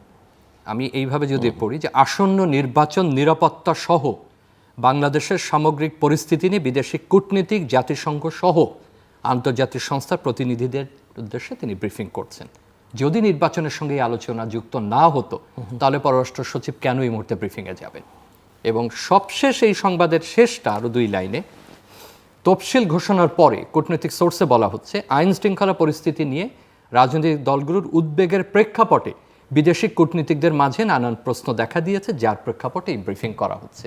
আমি এইভাবে যদি পড়ি যে আসন্ন নির্বাচন নিরাপত্তা সহ বাংলাদেশের সামগ্রিক পরিস্থিতি নিয়ে বিদেশি কূটনীতিক, জাতিসংঘ সহ আন্তর্জাতিক সংস্থার প্রতিনিধিদের উদ্দেশ্যে তিনি ব্রিফিং করছেন। যদি নির্বাচনের সঙ্গে এই আলোচনা যুক্ত না হতো, তাহলে পররাষ্ট্র সচিব কেন এই মুহূর্তে ব্রিফিংয়ে যাবেন? এবং সবশেষ এই সংবাদের শেষটা আরও 2 লাইনে, তফসিল ঘোষণার পরে কূটনৈতিক সোর্সে বলা হচ্ছে আইন শৃঙ্খলা পরিস্থিতি নিয়ে রাজনৈতিক দলগুলোর উদ্বেগের প্রেক্ষাপটে বিদেশি কূটনীতিকদের মাঝে নানান প্রশ্ন দেখা দিয়েছে, যার প্রেক্ষাপটে এই ব্রিফিং করা হচ্ছে।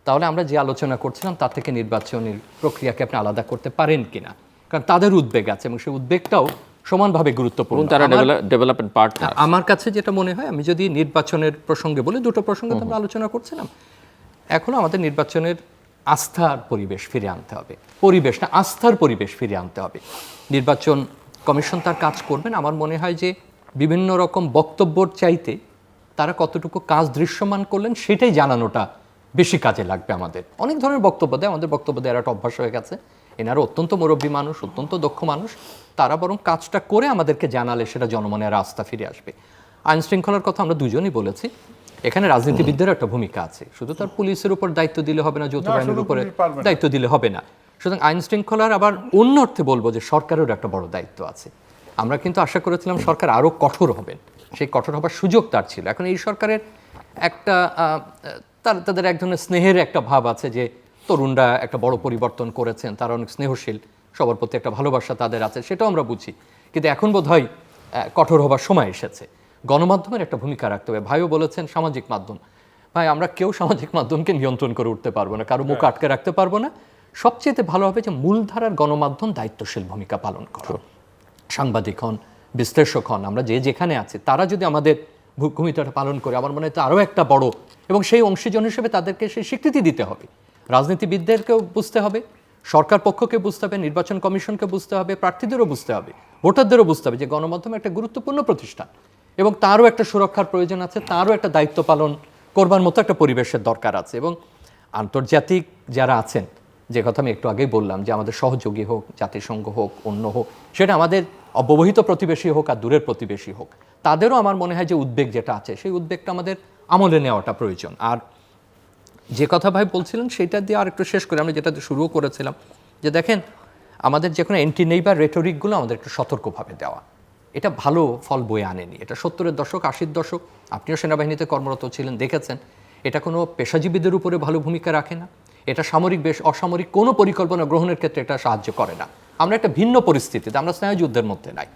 তাহলে আমরা যে আলোচনা করছিলাম তার থেকে নির্বাচনের প্রক্রিয়াকে আপনি আলাদা করতে পারেন কিনা, কারণ তাদের উদ্বেগ আছে এবং সেই উদ্বেগটাও সমানভাবে গুরুত্বপূর্ণ। ডেভেলপমেন্ট পার্টনার আমার কাছে যেটা মনে হয়, আমি যদি নির্বাচনের প্রসঙ্গে বলি, 2টো প্রসঙ্গে তো আমরা আলোচনা করছিলাম, এখন আমাদের নির্বাচনের আস্থার পরিবেশ ফিরে আনতে হবে, পরিবেশ না আস্থার পরিবেশ ফিরে আনতে হবে। নির্বাচন কমিশন তার কাজ করবেন। আমার মনে হয় যে বিভিন্ন রকম বক্তব্যর চাইতে তারা কতটুকু কাজ দৃশ্যমান করলেন সেটাই জানানোটা বেশি কাজে লাগবে। আমাদের অনেক ধরনের বক্তব্য দেয়, আমাদের বক্তব্য দেওয়ার একটা অভ্যাস হয়ে গেছে। এনারা অত্যন্ত মুরব্বী মানুষ, অত্যন্ত দক্ষ মানুষ, তারা বরং কাজটা করে আমাদেরকে জানালে সেটা জনমনের আস্থা ফিরে আসবে। আইন শৃঙ্খলার কথা আমরা দুজনই বলেছি, এখানে রাজনীতিবিদদের একটা ভূমিকা আছে। শুধু তার পুলিশের উপর দায়িত্ব দিলে হবে না, যৌথ বাহিনীর উপরে দায়িত্ব দিলে হবে না। সুতরাং আইন শৃঙ্খলার আবার অন্য অর্থে বলবো যে সরকারেরও একটা বড় দায়িত্ব আছে। আমরা কিন্তু আশা করেছিলাম সরকার আরও কঠোর হবেন, সেই কঠোর হবার সুযোগ তার ছিল। এখন এই সরকারের একটা তাদের এক ধরনের স্নেহের একটা ভাব আছে যে তরুণরা একটা বড় পরিবর্তন করেছেন, তারা অনেক স্নেহশীল, সবার প্রতি একটা ভালোবাসা তাদের আছে, সেটাও আমরা বুঝি। কিন্তু এখন বোধহয় কঠোর হবার সময় এসেছে। গণমাধ্যমের একটা ভূমিকা রাখতে হবে। ভাইও বলেছেন সামাজিক মাধ্যম, ভাই আমরা কেউ সামাজিক মাধ্যমকে নিয়ন্ত্রণ করে উঠতে পারবো না, কারো মুখ আটকে রাখতে পারবো না। সবচেয়ে ভালো হবে যে মূলধারার গণমাধ্যম দায়িত্বশীল ভূমিকা পালন করে, সাংবাদিক হন, বিশ্লেষক হন, আমরা যে যেখানে আছি তারা যদি আমাদের ভূমিকাটা পালন করে, আমার মনে হয় তো আরও একটা বড়, এবং সেই অংশীজন হিসেবে তাদেরকে সেই স্বীকৃতি দিতে হবে। রাজনীতিবিদদেরকেও বুঝতে হবে, সরকার পক্ষকে বুঝতে হবে, নির্বাচন কমিশনকে বুঝতে হবে, প্রার্থীদেরও বুঝতে হবে, ভোটারদেরও বুঝতে হবে যে গণমাধ্যম একটা গুরুত্বপূর্ণ প্রতিষ্ঠান এবং তারও একটা সুরক্ষার প্রয়োজন আছে, তারও একটা দায়িত্ব পালন করবার মতো একটা পরিবেশের দরকার আছে। এবং আন্তর্জাতিক যারা আছেন, যে কথা আমি একটু আগেই বললাম, যে আমাদের সহযোগী হোক, জাতিসংঘ হোক, অন্য হোক, সেটা আমাদের অব্যবহিত প্রতিবেশী হোক আর দূরের প্রতিবেশী হোক, তাদেরও আমার মনে হয় যে উদ্বেগ যেটা আছে সেই উদ্বেগটা আমাদের আমলে নেওয়াটা প্রয়োজন। আর যে কথা ভাই বলছিলেন সেটা দিয়ে আর একটু শেষ করে আমরা যেটা শুরুও করেছিলাম, যে দেখেন আমাদের যে কোনো এন্টি নেইবার রেটরিকগুলো আমাদের একটু সতর্কভাবে দেওয়া, এটা ভালো ফল বয়ে আনেনি। এটা 70-এর দশক, 80-র দশক, আপনিও সেনাবাহিনীতে কর্মরত ছিলেন, দেখেছেন এটা কোনো পেশাজীবীদের উপরে ভালো ভূমিকা রাখে না, এটা সামরিক বেশ অসামরিক কোনো পরিকল্পনা গ্রহণের ক্ষেত্রে এটা সাহায্য করে না। আমরা একটা ভিন্ন পরিস্থিতিতে, আমরা স্নায়ুযুদ্ধের মধ্যে নাই,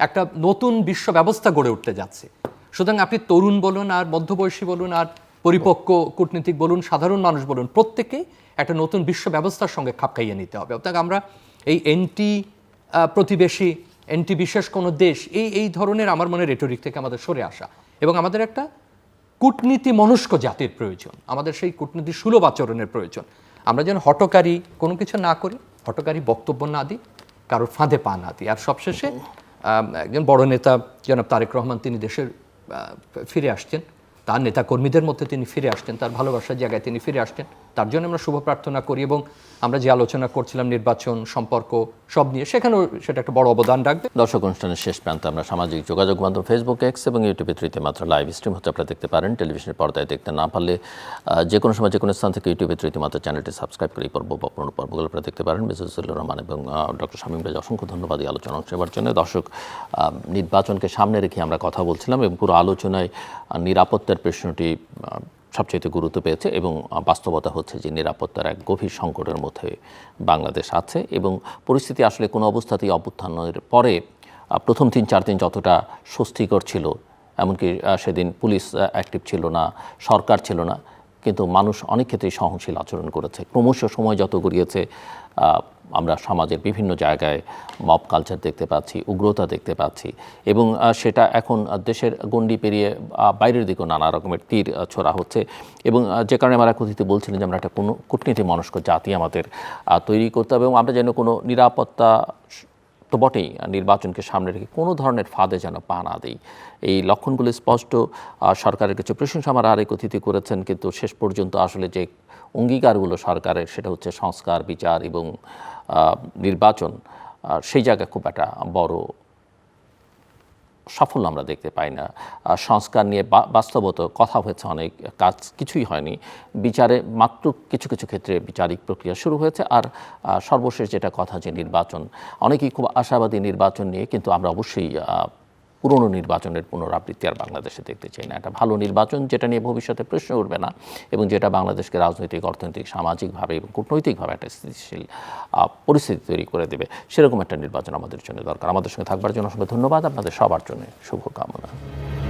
একটা নতুন বিশ্ব ব্যবস্থা গড়ে উঠতে যাচ্ছে। সুতরাং আপনি তরুণ বলুন আর মধ্যবয়সী বলুন আর পরিপক্ক কূটনীতিক বলুন, সাধারণ মানুষ বলুন, প্রত্যেকেই একটা নতুন বিশ্ব ব্যবস্থার সঙ্গে খাপ খাইয়ে নিতে হবে। অর্থাৎ আমরা এই এন্টি প্রতিবেশী, এন্টি বিশেষ কোনো দেশ, এই ধরনের আমার মনে রেটরিক থেকে আমাদের সরে আসা, এবং আমাদের একটা কূটনীতি মনস্ক জাতির প্রয়োজন, আমাদের সেই কূটনীতি সুলভ আচরণের প্রয়োজন। আমরা যেন হঠকারী কোনো কিছু না করি, হঠকারী বক্তব্য না দিই, কারোর ফাঁদে পা না দিই। আর সবশেষে একজন বড় নেতা জনাব তারেক রহমান, তিনি দেশের ফিরে আসছেন, তার নেতা কর্মীদের মধ্যে তিনি ফিরে আসছেন, তার ভালোবাসার জায়গায় তিনি ফিরে আসছেন, তার জন্য আমরা শুভ প্রার্থনা করি। এবং আমরা যে আলোচনা করছিলাম নির্বাচন সম্পর্ক সব নিয়ে, সেখানেও সেটা একটা বড় অবদান রাখবে। দর্শক, অনুষ্ঠানের শেষ প্রান্তে আমরা সামাজিক যোগাযোগ মাধ্যম ফেসবুক, এক্স এবং ইউটিউবে তৃতীয় মাত্রা লাইভ স্ট্রিম হচ্ছে, আপনারা দেখতে পারেন। টেলিভিশনের পর্দায় দেখতে না পারলে যে কোনো সময় যে কোনো স্থান থেকে ইউটিউবে তৃতীয় মাত্রা চ্যানেলটি সাবস্ক্রাইব করে এই পর্ব বা পুরনো পর্বগুলো আপনারা দেখতে পারেন। মিসেসুল্লুর রহমান এবং ডক্টর শামীম রাজ, অসংখ্য ধন্যবাদ এই আলোচনা অংশ নেওয়ার জন্য। দর্শক, নির্বাচনকে সামনে রেখে আমরা কথা বলছিলাম এবং পুরো আলোচনায় নিরাপত্তার প্রশ্নটি সবচেয়ে গুরুত্ব পেয়েছে, এবং বাস্তবতা হচ্ছে যে নিরাপত্তার এক গভীর সংকটের মধ্যে বাংলাদেশ আছে, এবং পরিস্থিতি আসলে কোনো অবস্থাতেই অভ্যুত্থানের পরে প্রথম 3-4 দিন যতটা স্বস্তিকর ছিল, এমনকি সেদিন পুলিশ অ্যাক্টিভ ছিল না, সরকার ছিল না, কিন্তু মানুষ অনেক ক্ষেত্রেই সহনশীল আচরণ করেছে। ক্রমশ সময় যত গড়িয়েছে আমরা সমাজের বিভিন্ন জায়গায় মব কালচার দেখতে পাচ্ছি, উগ্রতা দেখতে পাচ্ছি, এবং সেটা এখন দেশের গণ্ডি পেরিয়ে বাইরের দিকেও নানা রকমের তীর ছোড়া হচ্ছে। এবং যে কারণে আমরা কথিত বলছিলেন যে আমরা একটা কোনো কূটনীতি মনস্ক জাতি আমাদের তৈরি করতে হবে, এবং আমরা যেন কোনো নিরাপত্তা তো বটেই, নির্বাচনকে সামনে রেখে কোনো ধরনের ফাঁদে যেন পা না দিই। এই লক্ষণগুলো স্পষ্ট। সরকারের কিছু প্রশংসা আমার আরেক অতিথি করেছেন, কিন্তু শেষ পর্যন্ত আসলে যে অঙ্গীকারগুলো সরকারের, সেটা হচ্ছে সংস্কার, বিচার এবং নির্বাচন, সেই জায়গায় খুব একটা বড় সাফল্য আমরা দেখতে পাই না। সংস্কার নিয়ে বাস্তবত কথা হয়েছে অনেক, কাজ কিছুই হয়নি। বিচারে মাত্র কিছু কিছু ক্ষেত্রে বিচারিক প্রক্রিয়া শুরু হয়েছে। আর সর্বশেষ যেটা কথা, যে নির্বাচন, অনেকেই খুব আশাবাদী নির্বাচন নিয়ে, কিন্তু আমরা অবশ্যই পুরনো নির্বাচনের পুনরাবৃত্তি আর বাংলাদেশে দেখতে চাই না। একটা ভালো নির্বাচন যেটা নিয়ে ভবিষ্যতে প্রশ্ন উঠবে না, এবং যেটা বাংলাদেশকে রাজনৈতিক, অর্থনৈতিক, সামাজিকভাবে এবং কূটনৈতিকভাবে একটা স্থিতিশীল পরিস্থিতি তৈরি করে দেবে, সেরকম একটা নির্বাচন আমাদের জন্য দরকার। আমাদের সঙ্গে থাকবার জন্য অসংখ্য ধন্যবাদ। আপনাদের সবার জন্য শুভকামনা।